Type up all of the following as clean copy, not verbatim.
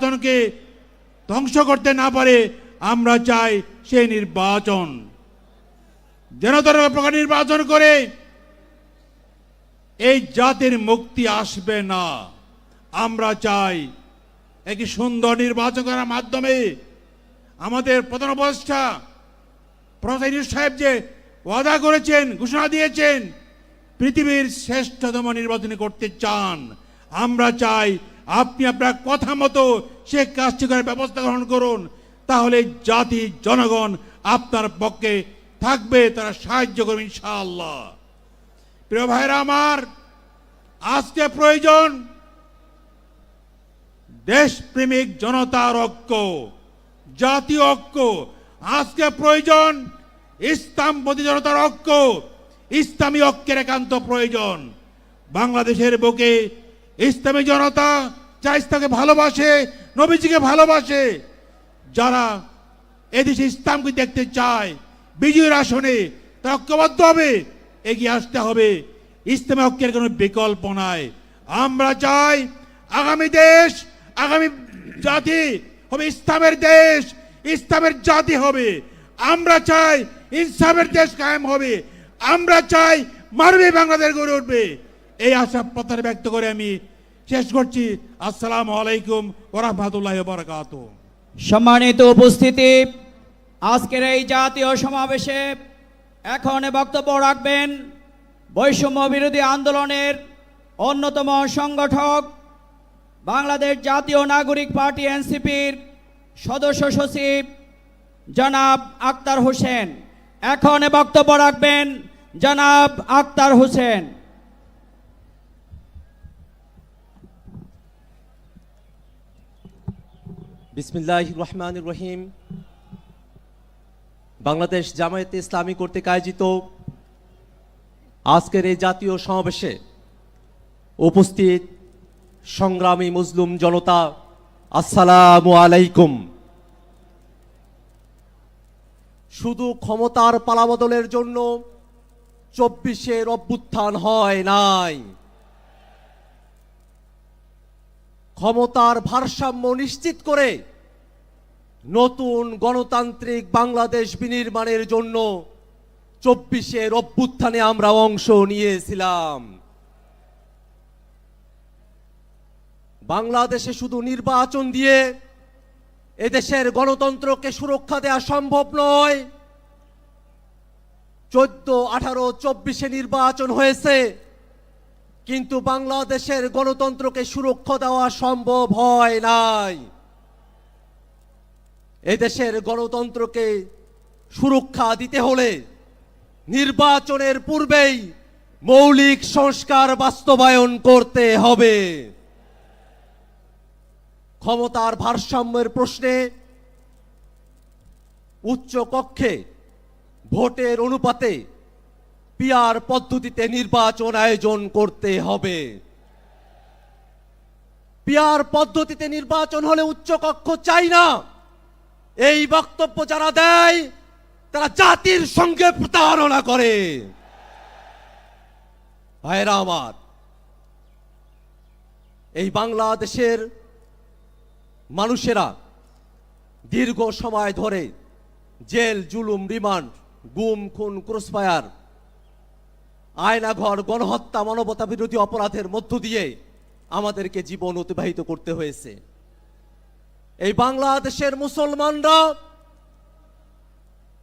পতনকে ধ্বংস করতে না পারে আমরা চাই সেই নির্বাচন। জনতার প্রকার নির্বাচন করে এই জাতির মুক্তি আসবে না। আমরা চাই একটি সুন্দর নির্বাচন করার মাধ্যমে আমাদের প্রধান উপদেষ্টা প্রফেসর সাহেব যে ওয়াদা করেছেন, ঘোষণা দিয়েছেন, পৃথিবীর শ্রেষ্ঠতম নির্বাচন করতে চান। আমরা চাই আপনি আপনার কথা মতো সে কাজটি করার ব্যবস্থা গ্রহণ করুন, তাহলে জাতি জনগণ আপনার পক্ষে থাকবে, তারা সাহায্য করবে ইনশাআল্লাহ। প্রিয় ভাইরা আমার, আজকে প্রয়োজন দেশপ্রেমিক জনতার ঐক্য, জাতীয় ঐক্য। আজকে প্রয়োজন ইসলামপন্থী জনতার ঐক্য, ইসলামী ঐক্যের একান্ত প্রয়োজন। বাংলাদেশের বুকে ইসলামী জনতা যা ইসলামকে ভালোবাসে, নবীজিকে ভালোবাসে, যারা এদেশে ইসলামকে দেখতে চায় বিজয়ের আসনে, তারা ঐক্যবদ্ধ হবে, এগিয়ে আসতে হবে। ইসলামী ঐক্যের কোনো বিকল্প নাই। আমরা চাই আগামী দেশ, আগামী জাতি হবে ইসলামের দেশ, ইসলামের জাতি হবে। আমরা চাই ইনসাফের দেশ কায়েম হবে। আমরা চাই মানবী বাংলাদেশ গড়ে উঠবে। এই আশা প্রত্যাশা ব্যক্ত করে আমি শেষ করছি। আসসালামু আলাইকুম ওয়া রাহমাতুল্লাহি ওয়া বারাকাতুহু। সম্মানিত উপস্থিতি, আজকের এই জাতীয় সমাবেশে এখন বক্তব্য রাখবেন বৈষম্য বিরোধী আন্দোলনের অন্যতম সংগঠক, বাংলাদেশ জাতীয় নাগরিক পার্টি এনসিপির সদস্য সচিব জনাব আক্তার হোসেন। এখন বক্তব্য রাখবেন জনাব আক্তার হোসেন। বিসমিল্লাহির রহমানির রহিম। বাংলাদেশ জামায়াতে ইসলামী কর্তৃক আয়োজিত আজকের এই জাতীয় সমাবেশে উপস্থিত সংগ্রামী মুসলিম জনতা, আসসালামু আলাইকুম। শুধু ক্ষমতার পালাবদলের জন্য 24-এর অভ্যুত্থান হয় নাই, ক্ষমতার ভারসাম্য নিশ্চিত করে নতুন গণতান্ত্রিক বাংলাদেশ বিনির্মাণের জন্য 24-এর অভ্যুত্থানে আমরা অংশ নিয়েছিলাম। বাংলাদেশে শুধু নির্বাচন দিয়ে এদেশের গণতন্ত্রকে সুরক্ষা দেওয়া সম্ভব নয়। 14, 18, 24-এ নির্বাচন হয়েছে, কিন্তু বাংলাদেশের গণতন্ত্রকে সুরক্ষা দেওয়া সম্ভব হয় নাই। এদেশের গণতন্ত্রকে সুরক্ষা দিতে হলে নির্বাচনের পূর্বেই মৌলিক সংস্কার বাস্তবায়ন করতে হবে। ক্ষমতার ভারসাম্যের প্রশ্নে উচ্চ কক্ষে ভোটের অনুপাতে পিআর পদ্ধতিতে নির্বাচন আয়োজন করতে হবে। পিআর পদ্ধতিতে নির্বাচন হলে উচ্চ কক্ষ চাই না, এই বক্তব্য যারা দেয় তারা জাতির সঙ্গে প্রতারণা করে। ভাইরা আমার, এই বাংলাদেশের মানুষেরা দীর্ঘ সময় ধরে জেল, জুলুম, রিমান্ড, গুম, খুন, ক্রসফায়ার, আয়নাঘর, গণহত্যা, মানবতা বিরোধী অপরাধের মধ্য দিয়ে আমাদেরকে জীবন অতিবাহিত করতে হয়েছে। এই বাংলাদেশের মুসলমানরা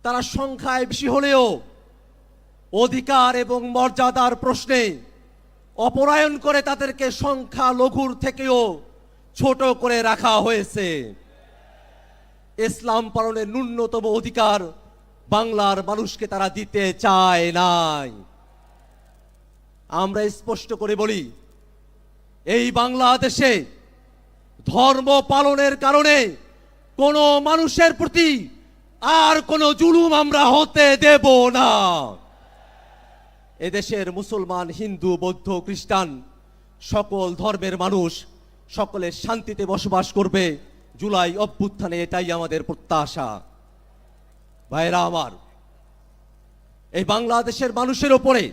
তারা সংখ্যায় বেশি হলেও অধিকার এবং মর্যাদার প্রশ্নে অপরায়ণ করে তাদেরকে সংখ্যা লঘুর থেকেও ছোট করে রাখা হয়েছে। ইসলাম পালনের ন্যূনতম অধিকার বাংলার মানুষকে তারা দিতে চায় নাই। আমরা স্পষ্ট করে বলি, এই বাংলাদেশে ধর্ম পালনের কারণে কোনো মানুষের প্রতি আর কোনো জুলুম আমরা হতে দেব না। এদেশের মুসলমান, হিন্দু, বৌদ্ধ, খ্রিস্টান সকল ধর্মের মানুষ সকলে শান্তিতে বসবাস করবে। জুলাই অভ্যুত্থানে এটাই আমাদের প্রত্যাশা। ভাইরা আমার, এই বাংলাদেশের মানুষের উপরে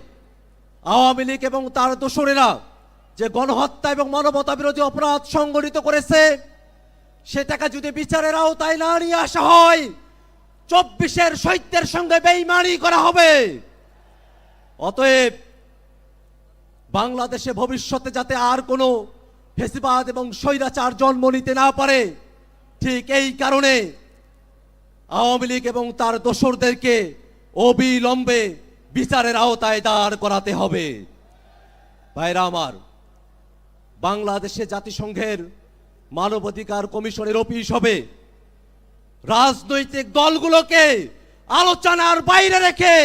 আওয়ামী লীগ এবং তার দোসরেরা যে গণহত্যা এবং মানবতা বিরোধী অপরাধ সংগঠিত করেছে, সে টাকা যদি বিচারের আওতায় না নিয়ে আসা হয়, 24-এর শহীদদের সঙ্গে বেইমানি করা হবে। অতএব বাংলাদেশে ভবিষ্যতে যাতে আর কোনো ফেসিবাদ এবং স্বৈরাচার জন্ম নিতে না পারে, ঠিক এই কারণে আওয়ামী লীগ এবং তার দোসরদেরকে অবিলম্বে বিচারের আওতায় দাঁড় করাতে হবে। ভাইরা আমার, বাংলাদেশে জাতিসংঘের মানবাধিকার কমিশনের অফিস হবে। রাজনৈতিক দলগুলোকে আলোচনার বাইরে রেখে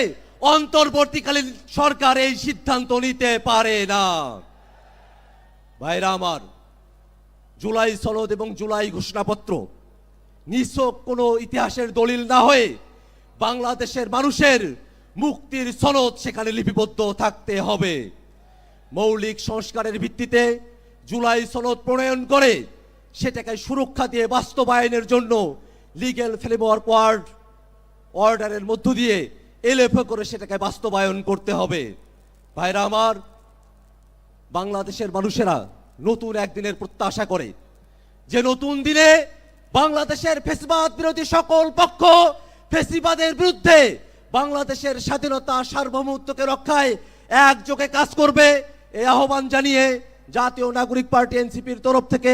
অন্তর্বর্তীকালীন সরকার এই সিদ্ধান্ত নিতে পারে না। ভাইরা আমার, জুলাই সনদ এবং জুলাই ঘোষণাপত্র নিছক কোনো ইতিহাসের দলিল না হয়ে বাংলাদেশের মানুষের মুক্তির সনদ সেখানে লিপিবদ্ধ থাকতে হবে। মৌলিক সংস্কারের ভিত্তিতে জুলাই সনদ প্রণয়ন করে সেটাকে সুরক্ষা দিয়ে বাস্তবায়নের জন্য লিগ্যাল ফ্রেমওয়ার্ক অর্ডারের মধ্য দিয়ে এলএফও করে সেটাকে বাস্তবায়ন করতে হবে। ভাইরা আমার, বাংলাদেশের মানুষেরা নতুন একদিনের প্রত্যাশা করে, যে নতুন দিনে বাংলাদেশের ফেসিবাদ বিরোধী সকল পক্ষ ফেসিবাদের বিরুদ্ধে বাংলাদেশের স্বাধীনতা সার্বভৌমত্বকে রক্ষায় একযোগে কাজ করবে। এই আহ্বান জানিয়ে জাতীয় নাগরিক পার্টি এনসিপির তরফ থেকে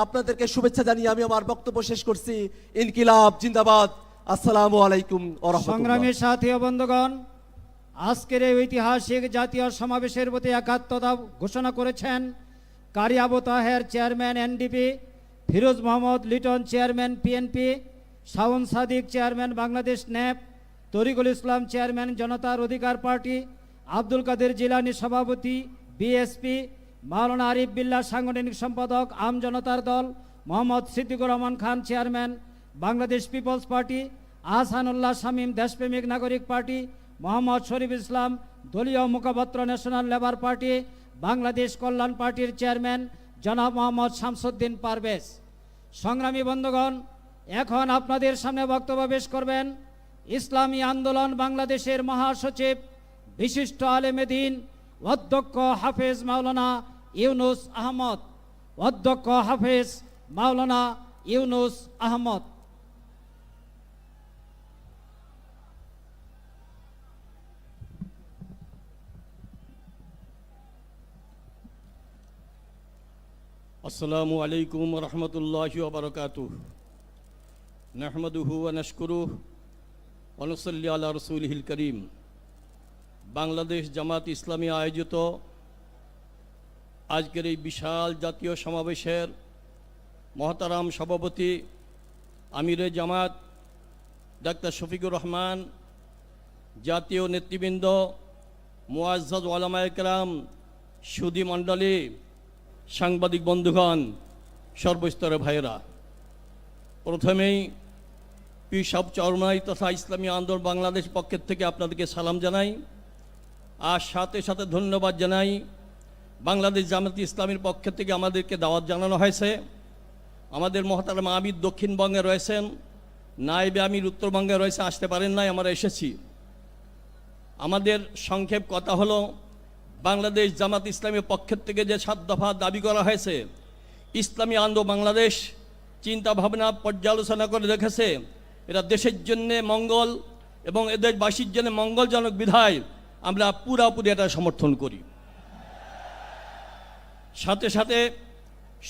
আপনাদেরকে শুভেচ্ছা জানিয়ে আমি আমার বক্তব্য শেষ করছি। ইনকিলাব জিন্দাবাদ। আসসালামু আলাইকুম ওয়া রাহমাতুল্লাহ। সংগ্রামী সাথী ও বন্ধুগণ, আজকের এই ঐতিহাসিক জাতীয় সমাবেশের প্রতি একাত্মতা ঘোষণা করেছেন Qari Abu Taher, chairman NDP, Firoz Mohammad Liton, chairman PNP, Shawon Sadiq, chairman Bangladesh NAP, Tariqul Islam, chairman জনতার অধিকার পার্টি, আব্দুল কাদের জিলানী, সভাপতি বিএসপি, মাওলানা আরিফ বিল্লাহ, সাংগঠনিক সম্পাদক আম জনতার দল, Mohammad Siddiqur Rahman Khan, chairman Bangladesh peoples party, Ahsanullah Shamim, দেশপ্রেমিক নাগরিক পার্টি, মোহাম্মদ শরীফ ইসলাম, দলীয় মুখপাত্র national labour party, Bangladesh Kalyan পার্টির চেয়ারম্যান জনাব মোহাম্মদ শামসুদ্দিন পারভেজ। সংগ্রামী বন্ধুগণ, এখন আপনাদের সামনে বক্তব্য পেশ করবেন ইসলামী আন্দোলন বাংলাদেশের মহাসচিব, বিশিষ্ট আলেমে দ্বীন, অধ্যক্ষ হাফেজ মাওলানা ইউনুস আহমদ। অধ্যক্ষ হাফেজ মাওলানা ইউনুস আহমদ। আসসালামু আলাইকুম রহমতুল্লাহি ওয়া বারাকাতুহু। নাহমাদুহু ওয়া নাশকুরুহু ওয়া নুসাল্লি আলা রাসূলিহিল কারীম। বাংলাদেশ জামাত ইসলামী আয়োজিত আজকের এই বিশাল জাতীয় সমাবেশের মহতারাম সভাপতি আমিরে জামাত ডাক্তার শফিকুর রহমান, জাতীয় নেতৃবৃন্দ, মুআজ্জাজ ওলামায়ে কেরাম, সুধী মণ্ডলী, সাংবাদিক বন্ধুগণ, সর্বস্তরের ভাইয়েরা, প্রথমেই পিসাব চরমাই তথা ইসলামী আন্দোলন বাংলাদেশ পক্ষের থেকে আপনাদেরকে সালাম জানাই। আর সাথে সাথে ধন্যবাদ জানাই বাংলাদেশ জামাত ইসলামীর পক্ষ থেকে আমাদেরকে দাওয়াত জানানো হয়েছে। আমাদের মহতারাম আমির দক্ষিণবঙ্গে রয়েছেন, নায়েবে আমির উত্তরবঙ্গে রয়েছে, আসতে পারেন নাই, আমরা এসেছি। আমাদের সংক্ষেপ কথা হলো, বাংলাদেশ জামাত ইসলামীর পক্ষের থেকে যে 7 দফা দাবি করা হয়েছে, ইসলামী আন্দোলন বাংলাদেশ চিন্তা ভাবনা পর্যালোচনা করে দেখেছে এটা দেশের জন্যে মঙ্গল এবং এদেশবাসীর জন্য মঙ্গলজনক বিধায় আমরা পুরাপুরি এটা সমর্থন করি। সাথে সাথে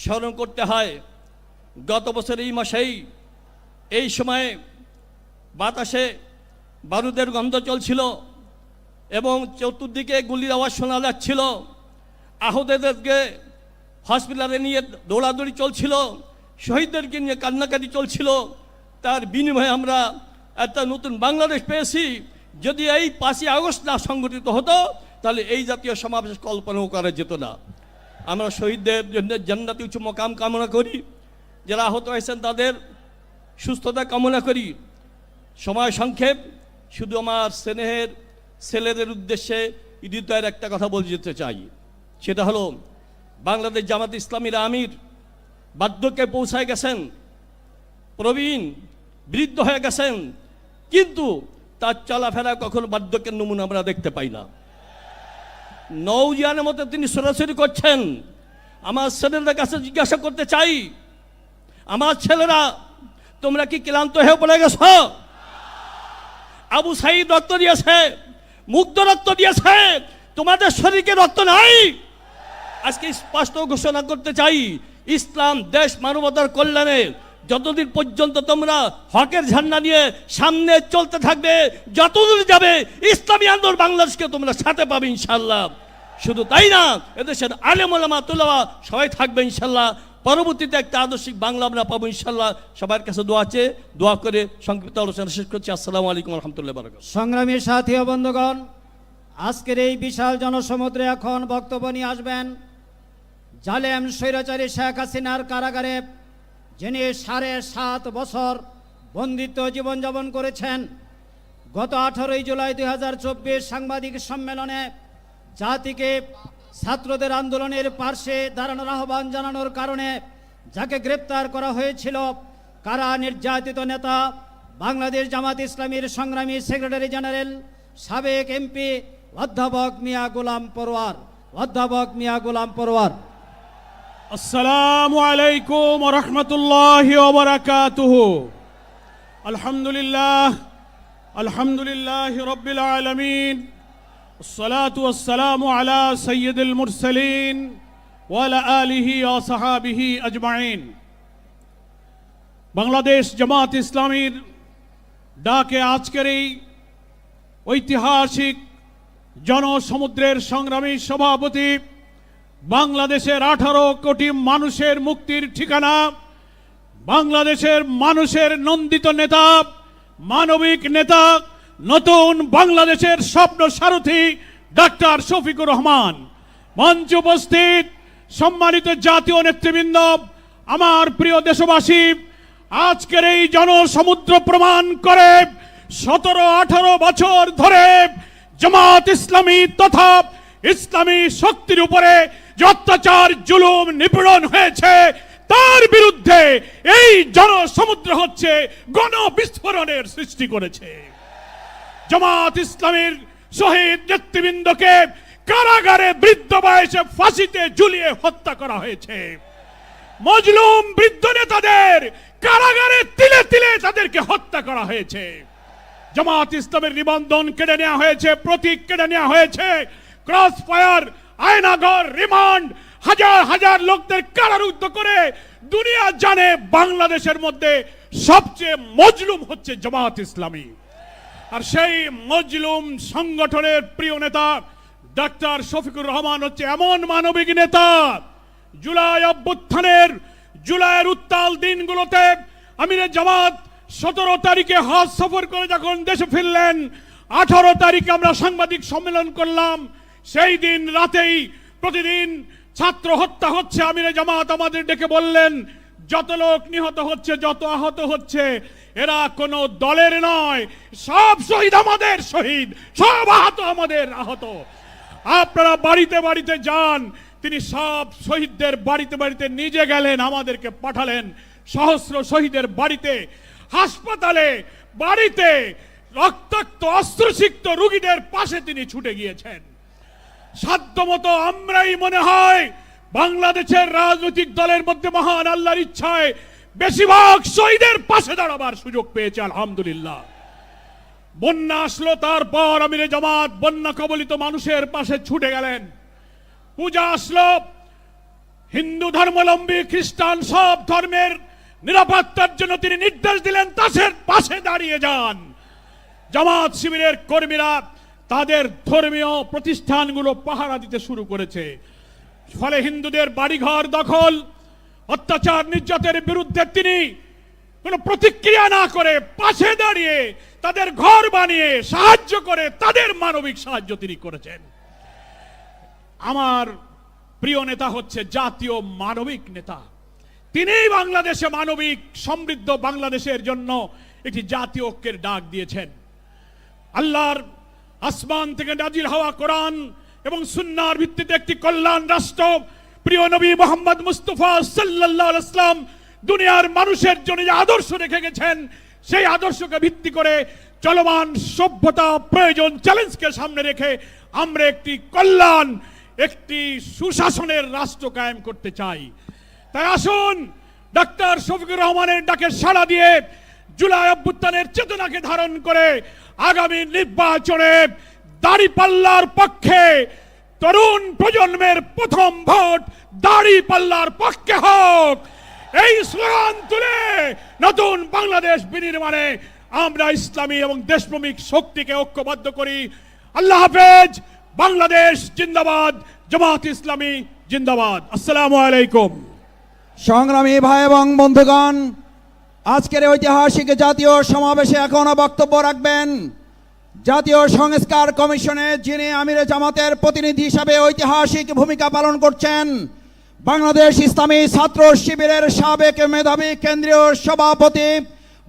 স্মরণ করতে হয়, গত বছর এই মাসেই এই সময়ে বাতাসে বারুদের গন্ধ চলছিল এবং চতুর্দিকে গুলির আওয়াজ শোনা যাচ্ছিল, আহতদেরকে হসপিটালে নিয়ে দৌড়াদৌড়ি চলছিল, শহীদদেরকে নিয়ে কান্নাকাটি চলছিল। তার বিনিময়ে আমরা একটা নতুন বাংলাদেশ পেয়েছি। যদি এই 5ই আগস্ট না সংগঠিত হতো তাহলে এই জাতীয় সমাবেশ কল্পনাও করা যেত না। আমরা শহীদদের জন্য জান্নাতি উচ্চ মকাম কামনা করি, যারা আহত হয়েছেন তাদের সুস্থতা কামনা করি। সময় সংক্ষেপ, শুধু আমার স্নেহের ছেলেদের উদ্দেশ্যে হৃদয়ের একটা কথা বলে যেতে চাই। সেটা হলো, বাংলাদেশ জামাত ইসলামীর আমির বার্ধক্যে পৌঁছায় গেছেন, প্রবীণ বৃদ্ধ হয়ে গেছেন, কিন্তু তার চলাফেরা কখনো বার্ধক্যের নমুনা আমরা দেখতে পাই না। নৌজিয়ানের মতো তিনি সরাসরি করছেন। আমার ছেলেদের কাছে জিজ্ঞাসা করতে চাই, আমার ছেলেরা, তোমরা কি ক্লান্ত হয়ে পড়ে গেছ? আবু সাইদ রক্ত দিয়েছে, মুগ্ধ রক্ত দিয়েছে, তোমাদের শরীরে রক্ত নাই? আজকে স্পষ্ট ঘোষণা করতে চাই, ইসলাম দেশ মানবতার কল্যাণে যতদিন পর্যন্ত তোমরা হকের ঝান্ডা নিয়ে সামনে চলতে থাকবে, যতদূর যাবে ইসলামী আন্দোলন বাংলাদেশকে তোমরা সাথে পাবে ইনশাল্লাহ। শুধু তাই না, এদেশের আলেম ওলামা তুলামা সবাই থাকবে ইনশাল্লাহ। পরবর্তীতে একটা আদর্শিক বাংলা আমরা পাবো ইনশাল্লাহ। সবার কাছে দোয়া আছে, দোয়া করে সংক্ষিপ্ত আলোচনা শেষ করছি। আসসালামু আলাইকুম রহমতুল্লাহ বারাকাতুহু। সংগ্রামী সাথী ও বন্ধুগণ, আজকের এই বিশাল জনসমুদ্রে এখন বক্তব্য নিয়ে আসবেন জালেম স্বৈরাচারী শেখ হাসিনার কারাগারে যিনি 7.5 বছর বন্দিত্ব জীবনযাপন করেছেন। গত 18 জুলাই 2024 সাংবাদিক সম্মেলনে জাতিকে ছাত্রদের আন্দোলনের পার্শ্বে দাঁড়ানোর আহ্বান জানানোর কারণে যাকে গ্রেপ্তার করা হয়েছিল, কারা নির্যাতিত নেতা বাংলাদেশ জামাত ইসলামীর সংগ্রামী সেক্রেটারি জেনারেল সাবেক এমপি অধ্যাপক মিয়া গোলাম পরোয়ার। অধ্যাপক মিয়া গোলাম পরোয়ার। আসসালামু আলাইকুম ওয়া রাহমাতুল্লাহি ওয়া বারাকাতুহু। আলহামদুলিল্লাহি রাব্বিল আলামিন, والصلاة والسلام على سيد المرسلين وعلى آله وصحابه أجمعين। বাংলাদেশ জামাত ইসলামীর ডাকে আজকের এই ঐতিহাসিক জনসমুদ্রের সংগ্রামী সভাপতি, বাংলাদেশের 18 কোটি মানুষের মুক্তির ঠিকানা, বাংলাদেশের মানুষের নন্দিত নেতা, মানবিক নেতা, নতুন বাংলাদেশের স্বপ্ন সারথী ডাক্তার শফিকুর রহমান, মঞ্চ উপস্থিত সম্মানিত জাতীয় নেতৃবৃন্দ, আমার প্রিয় দেশবাসী, আজকের এই জনসমুদ্র প্রমাণ করে 17-18 বছর ধরে জামাত ইসলামী তথা ইসলামী শক্তির উপরে যে অত্যাচার জুলুম নিপীড়ন হয়েছে, তার বিরুদ্ধে এই জনসমুদ্র হচ্ছে গণবিস্ফোরণের সৃষ্টি করেছে। জামাত ইসলামীর শহীদ নেতৃবৃন্দকে কারাগারে বৃদ্ধ বয়সে ফাঁসিতে ঝুলিয়ে হত্যা করা হয়েছে। মজলুম বৃদ্ধ নেতাদের কারাগারে তিলে তিলে তাদেরকে হত্যা করা হয়েছে। জামাত ইসলামের নিবন্ধন কেড়ে নেওয়া হয়েছে, প্রতীক কেড়ে নেওয়া হয়েছে, ক্রস ফায়ার, আয়নাঘর, রিমান্ড, হাজার হাজার লোকদের কারারুদ্ধ করে দুনিয়া জানে বাংলাদেশের মধ্যে সবচেয়ে মজলুম হচ্ছে জামাত ইসলামী। আর সেই মজলুম সংগঠনের প্রিয় নেতা ডাক্তার শফিকুর রহমান হচ্ছে এমন মানবিক নেতা, জুলাই অভ্যুত্থানের, জুলাইয়ের উত্তাল দিনগুলোতে আমিরে জামাত 17 তারিখে হজ সফর করে যখন দেশে ফিরলেন, 18 তারিখে আমরা সাংবাদিক সম্মেলন করলাম। সেই দিন রাতেই প্রতিদিন ছাত্র হত্যা হচ্ছে, আমিরে জামাত আমাদের ডেকে বললেন, যত লোক নিহত হচ্ছে, যত আহত হচ্ছে, এরা কোনো দলের নয়, সব শহীদ আমাদের শহীদ, সব আহত আমাদের আহত। আপনারা বাড়িতে বাড়িতে যান। তিনি সব শহীদদের বাড়িতে বাড়িতে নিজে গেলেন, আমাদেরকে পাঠালেন। সহস্র শহীদের বাড়িতে, হাসপাতালে, বাড়িতে রক্তাক্ত অস্ত্রসিক্ত রোগীদের পাশে তিনি ছুটে গিয়েছেন। সাধ্যমতো আমরাই মনে হয় বাংলাদেশের রাজনৈতিক দলের মধ্যে মহান আল্লাহর ইচ্ছায় বেশিরভাগ শহীদের পাশে দাঁড়াবার সুযোগ পেয়েছে, আলহামদুলিল্লাহ। বন্যা আসলো, তারপর আমিরে জামাত বন্যা কবলিত মানুষের পাশে ছুটে গেলেন। পূজা আসলো, হিন্দু ধর্মাবলম্বী, খ্রিস্টান, সব ধর্মের নিরাপত্তার জন্য তিনি নির্দেশ দিলেন, তাদের পাশে দাঁড়িয়ে যান। জামাত শিবিরের কর্মীরা তাদের ধর্মীয় প্রতিষ্ঠানগুলো পাহারা দিতে শুরু করেছে। ফলে হিন্দুদের বাড়িঘর দখল, অত্যাচার, নির্যাতনের বিরুদ্ধে তিনি কোনো প্রতিক্রিয়া না করে পাশে দাঁড়িয়ে তাদের ঘর বানিয়ে সাহায্য করে, তাদের মানবিক সাহায্য তিনি করেছেন। আমার প্রিয় নেতা হচ্ছে জাতীয় মানবিক নেতা। তিনিই বাংলাদেশে মানবিক সমৃদ্ধ বাংলাদেশের জন্য একটি জাতীয় ঐক্যের ডাক দিয়েছেন। আল্লাহর আসমান থেকে নাজিল হওয়া কোরআন এবং সুন্নাহর ভিত্তিতে একটি কল্যাণ রাষ্ট্র প্রিয় নবী মুহাম্মদ মুস্তাফা সাল্লাল্লাহু আলাইহি ওয়াসাল্লাম দুনিয়ার মানুষের জন্য যে আদর্শ রেখে গেছেন, সেই আদর্শকে ভিত্তি করে চলমান সভ্যতা, প্রয়োজন, চ্যালেঞ্জকে সামনে রেখে আমরা একটি কল্যাণ, একটি সুশাসনের রাষ্ট্র কায়েম করতে চাই। তাই আসুন ডাক্তার শফিকুর রহমানের ডাকে সাড়া দিয়ে জুলাই অভ্যুত্থানের চেতনাকে ধারণ করে আগামী নির্বাচনে দাড়িপাল্লার পক্ষে তরুণ প্রজন্মের প্রথম ভোট দাড়িপাল্লার পক্ষে হোক, এই স্লোগান তুলে নতুন বাংলাদেশ বিনির্মাণে আমরা ইসলামী এবং দেশপ্রেমিক শক্তিকে ঐক্যবদ্ধ করি। আল্লাহ হাফেজ। বাংলাদেশ জিন্দাবাদ। জামাত ইসলামী জিন্দাবাদ। আসসালামু আলাইকুম। সংগ্রামী ভাই এবং বন্ধুগণ, আজকের ঐতিহাসিক জাতীয় সমাবেশে এখনো বক্তব্য রাখবেন জাতীয় সংস্কার কমিশনে যিনি আমিরে জামাতের প্রতিনিধি হিসাবে ঐতিহাসিক ভূমিকা পালন করছেন, বাংলাদেশ ইসলামী ছাত্র শিবিরের সাবেক মেধাবী কেন্দ্রীয় সভাপতি,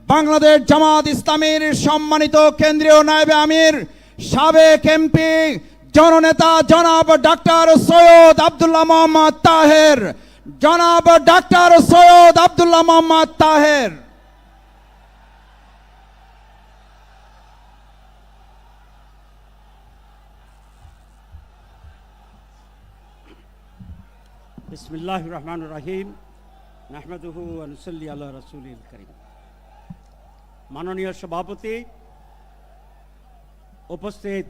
বাংলাদেশ জামাত ইসলামীর সম্মানিত কেন্দ্রীয় নায়েবে আমির, সাবেক এমপি, জননেতা জনাব ডাক্তার সৈয়দ আব্দুল্লাহ মোহাম্মদ তাহের, জনাব ডাক্তার সৈয়দ আব্দুল্লাহ মোহাম্মদ তাহের। বিসমিল্লাহির রহমানির রহিম। নাহমাদুহু ওয়া নুসাল্লি আলা রাসূলিল কারীম। মাননীয় সভাপতি, উপস্থিত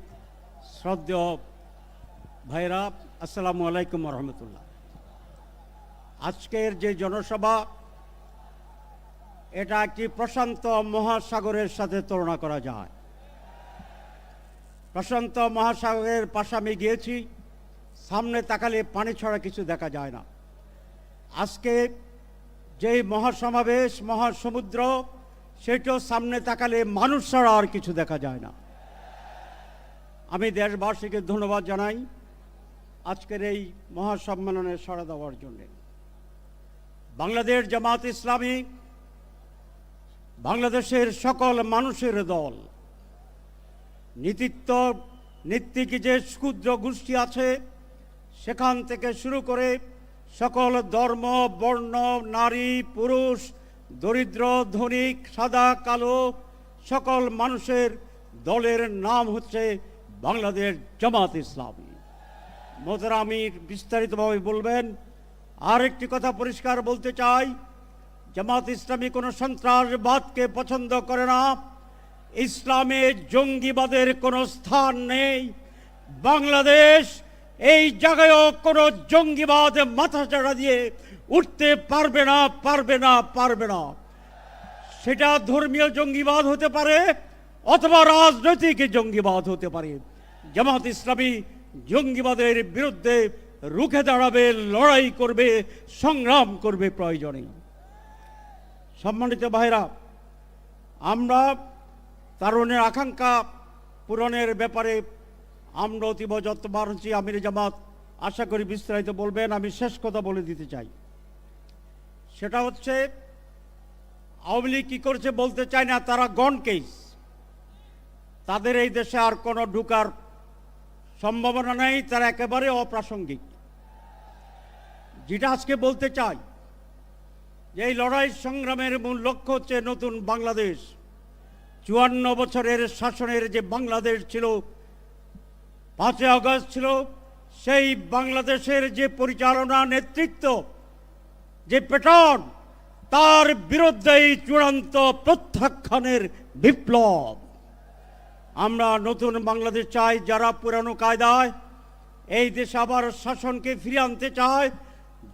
শ্রদ্ধেয় ভাইরা, আসসালামু আলাইকুম ওয়া রাহমাতুল্লাহ। আজকের যে জনসভা, এটা একটি প্রশান্ত মহাসাগরের সাথে তুলনা করা যায়। প্রশান্ত মহাসাগরের পাশে আমি গিয়েছি, সামনে তাকালে পানি ছাড়া কিছু দেখা যায় না। আজকে যেই মহাসমাবেশ, মহাসমুদ্র, সেটাও সামনে তাকালে মানুষ ছাড়া আর কিছু দেখা যায় না। আমি দেশবাসীকে ধন্যবাদ জানাই আজকের এই মহাসম্মেলনে সাড়া দেওয়ার জন্যে। বাংলাদেশ জামাত ইসলামী বাংলাদেশের সকল মানুষের দল। নীতিক যে ক্ষুদ্র গোষ্ঠী আছে, সেখান থেকে শুরু করে সকল ধর্ম, বর্ণ, নারী, পুরুষ, দরিদ্র, ধনিক, সাদা, কালো, সকল মানুষের দলের নাম হচ্ছে বাংলাদেশ জামাত ইসলামী। মোহতারাম আমির বিস্তারিতভাবে বলবেন। আর একটি কথা পরিষ্কার বলতে চাই, জামাত ইসলামী কোনো সন্ত্রাসবাদকে পছন্দ করে না। ইসলামে জঙ্গিবাদের কোনো স্থান নেই। বাংলাদেশ এই জায়গায়ও কোনো জঙ্গিবাদ মাথাচাড়া দিয়ে উঠতে পারবে না, পারবে না, পারবে না। সেটা ধর্মীয় জঙ্গিবাদ হতে পারে অথবা রাজনৈতিক জঙ্গিবাদ হতে পারে। জামাত ইসলামী জঙ্গিবাদের বিরুদ্ধে রুখে দাঁড়াবে, লড়াই করবে, সংগ্রাম করবে প্রয়োজনে। সম্মানিত ভাইরা, আমরা তারুণের আকাঙ্ক্ষা পূরণের ব্যাপারে আমরা অতীব যত্নবান হচ্ছি। আমির জামাত আশা করি বিস্তারিত বলবেন। আমি শেষ কথা বলে দিতে চাই, সেটা হচ্ছে আওয়ামী লীগ কী করেছে বলতে চাই না, তারা গন কেস। তাদের এই দেশে আর কোনো ঢুকার সম্ভাবনা নেই, তারা একেবারে অপ্রাসঙ্গিক। যেটা আজকে বলতে চাই, যে এই লড়াই সংগ্রামের মূল লক্ষ্য হচ্ছে নতুন বাংলাদেশ। 54 বছরের শাসনের যে বাংলাদেশ ছিল, 5 আগস্ট ছিল, সেই বাংলাদেশের যে পরিচালনা নেতৃত্ব, যে প্যাটার্ন, তার বিরুদ্ধেই চূড়ান্ত প্রত্যাখ্যানের বিপ্লব। আমরা নতুন বাংলাদেশ চাই, যারা পুরানো কায়দায় এই দেশে আবার শাসনকে ফিরিয়ে আনতে চায়,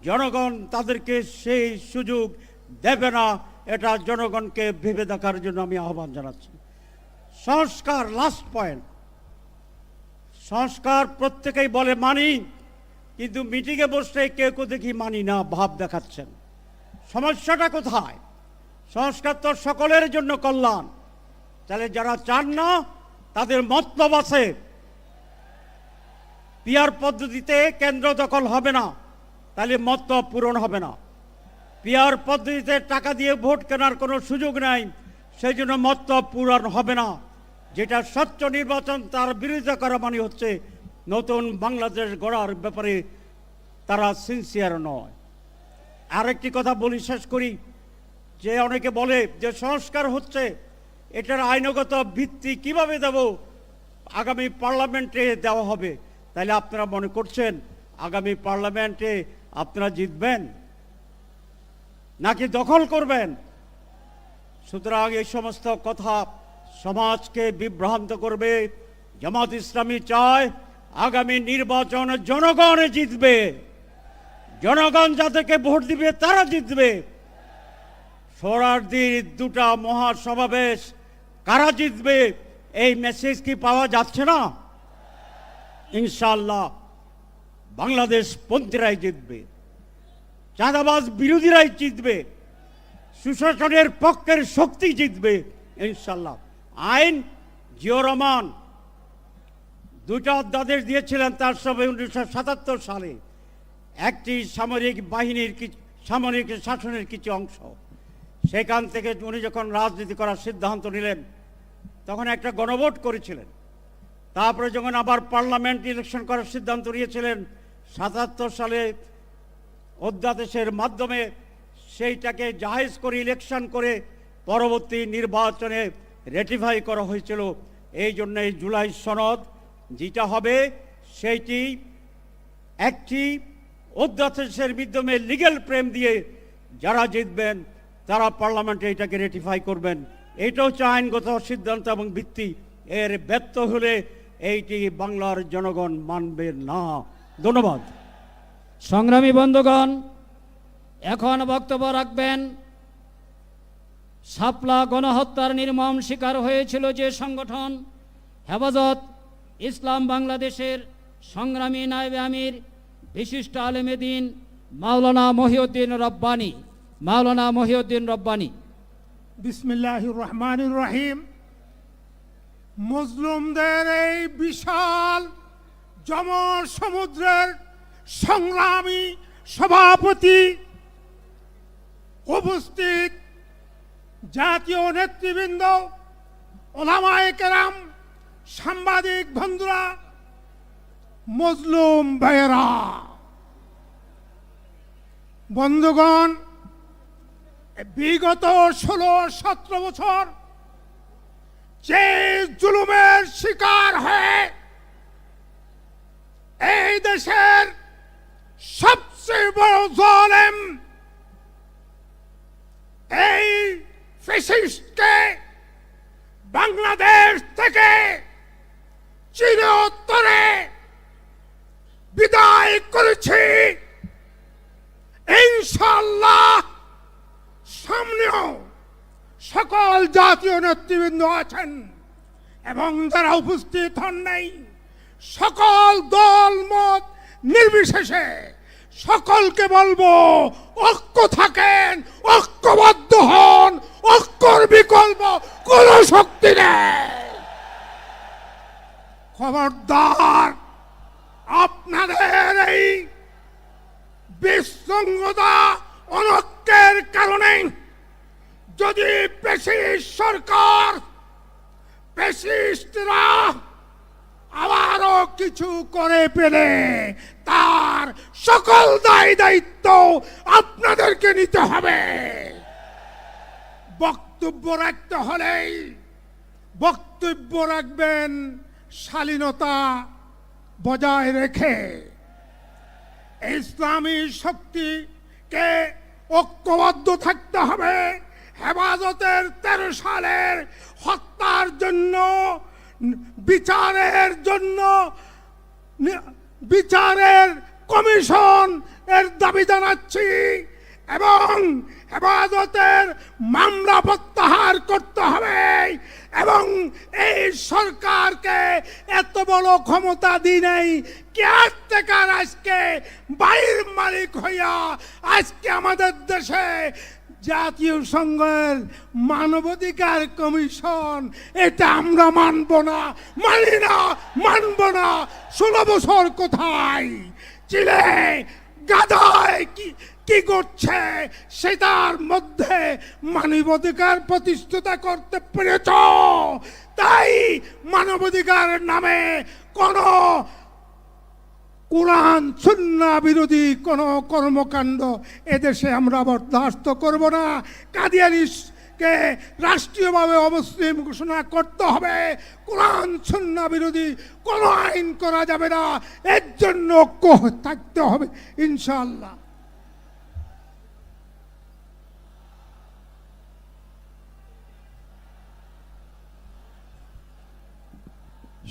জনগণ তাদেরকে সেই সুযোগ দেবে না। এটা জনগণকে ভেবে দেখার জন্য আমি আহ্বান জানাচ্ছি। সংস্কার, লাস্ট পয়েন্ট। সংস্কার প্রত্যেকেই বলে মানি, কিন্তু মিটিংয়ে বসলে কেউ কেউ দেখি মানি না ভাব দেখাচ্ছেন। সমস্যাটা কোথায়? সংস্কার তো সকলের জন্য কল্যাণ। তাহলে যারা চান না, তাদের মতলব আছে। পিআর পদ্ধতিতে কেন্দ্র দখল হবে না, তাহলে মতলব পূরণ হবে না। পিআর পদ্ধতিতে টাকা দিয়ে ভোট কেনার কোনো সুযোগ নাই, সেই জন্য মতলব পূরণ হবে না। যেটা স্বচ্ছ নির্বাচন, তার বিরোধিতা করা মানে হচ্ছে নতুন বাংলাদেশ গড়ার ব্যাপারে তারা সিনসিয়ার নয়। আরেকটি কথা বলি, শেষ করি, যে অনেকে বলে যে সংস্কার হচ্ছে, এটার আইনগত ভিত্তি কিভাবে দেব? আগামী পার্লামেন্টে দেওয়া হবে। তাহলে আপনারা মনে করছেন আগামী পার্লামেন্টে আপনারা জিতবেন? নাকি দখল করবেন? সুতরাং এই সমস্ত কথা সমাজকে বিভ্রান্ত করবে। জামাত ইসলামী চায় আগামী নির্বাচন জনগণ জিতবে, জনগণ যাদেরকে ভোট দিবে তারা জিতবে। সোহরাওয়ার্দীর দুটা মহাসমাবেশ কারা জিতবে এই মেসেজ কি পাওয়া যাচ্ছে না? ইনশাআল্লাহ বাংলাদেশ পন্থীরাই জিতবে, চাঁদাবাজ বিরোধীরাই জিতবে, সুশাসনের পক্ষের শক্তি জিতবে ইনশাআল্লাহ। আইন জিয়াউর রহমান দুটা অধ্যাদেশ দিয়েছিলেন তার সবে 1977 সালে, একটি সামরিক বাহিনীর সামরিক শাসনের কিছু অংশ। সেখান থেকে উনি যখন রাজনীতি করার সিদ্ধান্ত নিলেন তখন একটা গণভোট করেছিলেন। তারপরে যখন আবার পার্লামেন্ট ইলেকশন করার সিদ্ধান্ত নিয়েছিলেন 77 সালে অধ্যাদেশের মাধ্যমে সেইটাকে জাহেজ করে ইলেকশন করে পরবর্তী নির্বাচনে রেটিফাই করা হয়েছিল। এই জন্য এই জুলাই সনদ যেটা হবে সেইটি একটি অধ্যাদেশের মাধ্যমে লিগ্যাল প্রেম দিয়ে যারা জিতবেন তারা পার্লামেন্টে এটাকে রেটিফাই করবেন। এইটা হচ্ছে আইনগত সিদ্ধান্ত এবং ভিত্তি। এর ব্যর্থ হলে এইটি বাংলার জনগণ মানবে না। ধন্যবাদ। সংগ্রামী বন্ধুগণ, এখন বক্তব্য রাখবেন শাপলা গণহত্যার নির্মম শিকার হয়েছিল যে সংগঠন হেফাজত ইসলাম বাংলাদেশের সংগ্রামী নায়েবে আমির বিশিষ্ট আলেমে দ্বীন মাওলানা মহিউদ্দিন রব্বানী। মাওলানা মহিউদ্দিন রব্বানী। বিসমিল্লাহির রহমানির রহিম। মুসলিমদের এই বিশাল জনসমুদ্রের সংগ্রামী সভাপতি, উপস্থিত জাতীয় নেতৃবৃন্দ, ওলামায়ে কেরাম, সাংবাদিক বন্ধুরা, মজলুম ভাইয়েরা, বন্ধুগণ, বিগত 16-17 বছর যে জুলুমের শিকার হয়ে এই দেশের সবচেয়ে বড় জালেম এই ফ্যাসিস্টকে বাংলাদেশ থেকে চিরতরে বিদায় করেছি। ইনশাআল্লাহ সামনেও সকল জাতীয় নেতৃবৃন্দ আছেন এবং যারা উপস্থিত হন নাই, সকল দল মত নির্বিশেষে সকলকে বলবো ঐক্য থাকেন, ঐক্যবদ্ধ হন, ঐক্যর বিকল্প কোন শক্তি নেই। খবরদার, আপনাদের এই বিশৃঙ্খলা অনৈক্যের কারণে যদি ফ্যাসিস্ট সরকার, ফ্যাসিস্টরা আবারও কিছু করে পেলে তার সকল দায় দায়িত্ব আপনাদেরকে নিতে হবে। বক্তব্য রাখতে হলেই বক্তব্য রাখবেন শালীনতা বজায় রেখে। ইসলামী শক্তিকে ঐক্যবদ্ধ থাকতে হবে। হেফাজতের 13 সালের হত্যার জন্য বিচারের কমিশন এর দাবি জানাচ্ছি এবং হেফাজতের মামলা প্রত্যাহার করতে হবে এবং এই সরকারকে এত বড় ক্ষমতা দিই নাই কেয়ারটেকার আজকে বাড়ির মালিক হইয়া আজকে আমাদের দেশে জাতীয় সংঘের মানবাধিকার কমিশন, এটা আমরা মানব না, মানি না, মানব না। 16 বছর কোথায় চিলে গাদায় কি করছে সেটার মধ্যে মানবাধিকার প্রতিষ্ঠাতা করতে পেরেছ। তাই মানবাধিকারের নামে কোন কোরআন সুন্নাহ বিরোধী কোন কর্মকাণ্ড এদেশে আমরা বরদাস্ত করব না। কাদিয়ানীকে রাষ্ট্রীয়ভাবে অমুসলিম ঘোষণা করতে হবে। কোরআন সুন্নাহ বিরোধী কোন আইন করা যাবে না। এর জন্য ঐক্য থাকতে হবে ইনশাআল্লাহ।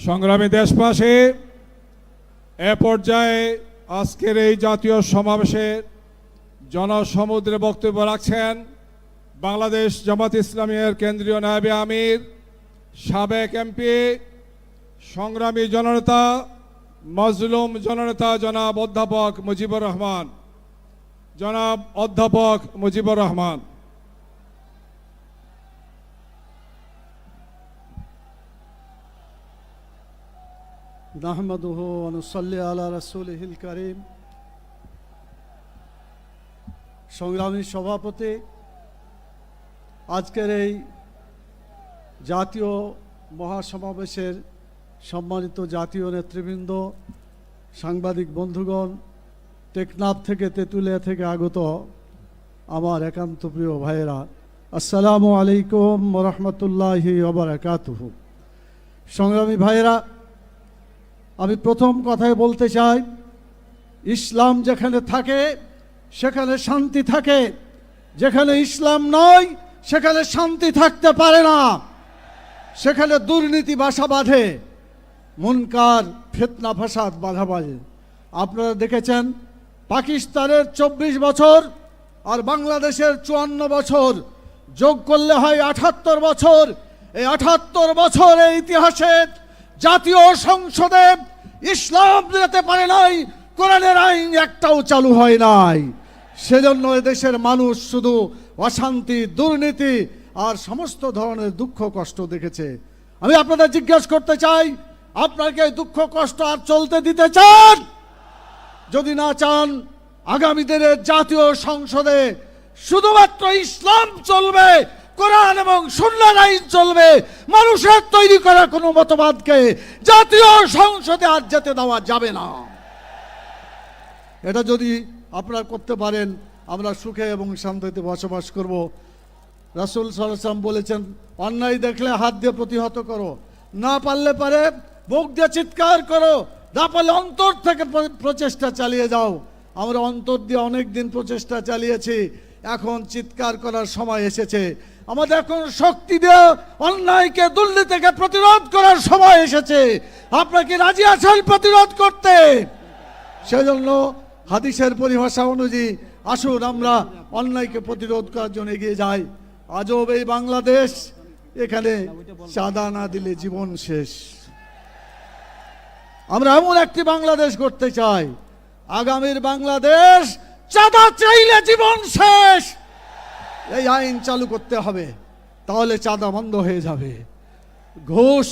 সংগ্রামী দেশবাসী, এ পর্যায়ে আজকের এই জাতীয় সমাবেশে জনসমুদ্রে বক্তব্য রাখছেন বাংলাদেশ জামাত ইসলামীর কেন্দ্রীয় নায়েবে আমির, সাবেক এমপি, সংগ্রামী জননেতা, মজলুম জননেতা জনাব অধ্যাপক মুজিবুর রহমান। জনাব অধ্যাপক মুজিবুর রহমান। নাহমাদুহু ওয়া নুসাল্লি আলা রাসূলিহিল কারীম। সংগ্রামী সভাপতি, আজকের এই জাতীয় মহাসমাবেশের সম্মানিত জাতীয় নেতৃবৃন্দ, সাংবাদিক বন্ধুগণ, টেকনাফ থেকে তেঁতুলিয়া থেকে আগত আমার একান্ত প্রিয় ভাইয়েরা, আসসালামু আলাইকুম ওয়া রাহমাতুল্লাহি ওয়া বারাকাতুহু। সংগ্রামী ভাইয়েরা, আমি প্রথম কথাই বলতে চাই, ইসলাম যেখানে থাকে সেখানে শান্তি থাকে, যেখানে ইসলাম নয় সেখানে শান্তি থাকতে পারে না। সেখানে দুর্নীতি বাসা বাঁধে, মুনকার ফিতনা ফাসাদ বাধা বাঁধে। আপনারা দেখেছেন পাকিস্তানের 24 বছর আর বাংলাদেশের 54 বছর যোগ করলে হয় 78 বছর। এই 78 বছরের ইতিহাসে জাতীয় সংসদে ইসলাম যেতে পারে নাই, কোরআনের আইন একটাও চালু হয় নাই। সেজন্য এদেশের মানুষ শুধু অশান্তি, দুর্নীতি আর সমস্ত ধরনের দুঃখ কষ্ট দেখেছে। আমি আপনাদের জিজ্ঞাসা করতে চাই, আপনারা কি দুঃখ কষ্ট আর চলতে দিতে চান? যদি না চান, আগামী দিনের জাতীয় সংসদে শুধুমাত্র ইসলাম চলবে, কোরআন এবং সুন্নাহর আইন চলবে। মানুষের তৈরি করা কোনো মতবাদকে জাতীয় সংসদে আর যেতে দেওয়া যাবে না। এটা যদি আপনারা করতে পারেন, আমরা সুখে এবং শান্তিতে বসবাস করব। রাসূল সাল্লাল্লাহু আলাইহি ওয়াসাল্লাম বলেছেন, অন্যায় দেখলে হাত দিয়ে প্রতিহত করো, না পারলে পারে মুখ দিয়ে চিৎকার করো, না পারলে অন্তর থেকে প্রচেষ্টা চালিয়ে যাও। আমরা অন্তর দিয়ে অনেক দিন প্রচেষ্টা চালিয়েছি, এখন চিৎকার করার সময় এসেছে। আমাদের এখন শক্তি দিয়ে অন্যায়কে, দুর্নীতিকে প্রতিরোধ করার সময় এসেছে। আপনারা কি রাজি আছেন প্রতিরোধ করতে? সেজন্য হাদিসের পরিভাষা অনুযায়ী আসুন আমরা অন্যায়কে প্রতিরোধ করার জন্য এগিয়ে যাই। আজব এই বাংলাদেশ, এখানে চাঁদা না দিলে জীবন শেষ। আমরা এমন একটি বাংলাদেশ করতে চাই, আগামীর বাংলাদেশ চাঁদা চাইলে জীবন শেষ। এই আইন চালু করতে হবে, তাহলে চাঁদা বন্ধ হয়ে যাবে। ঘুষ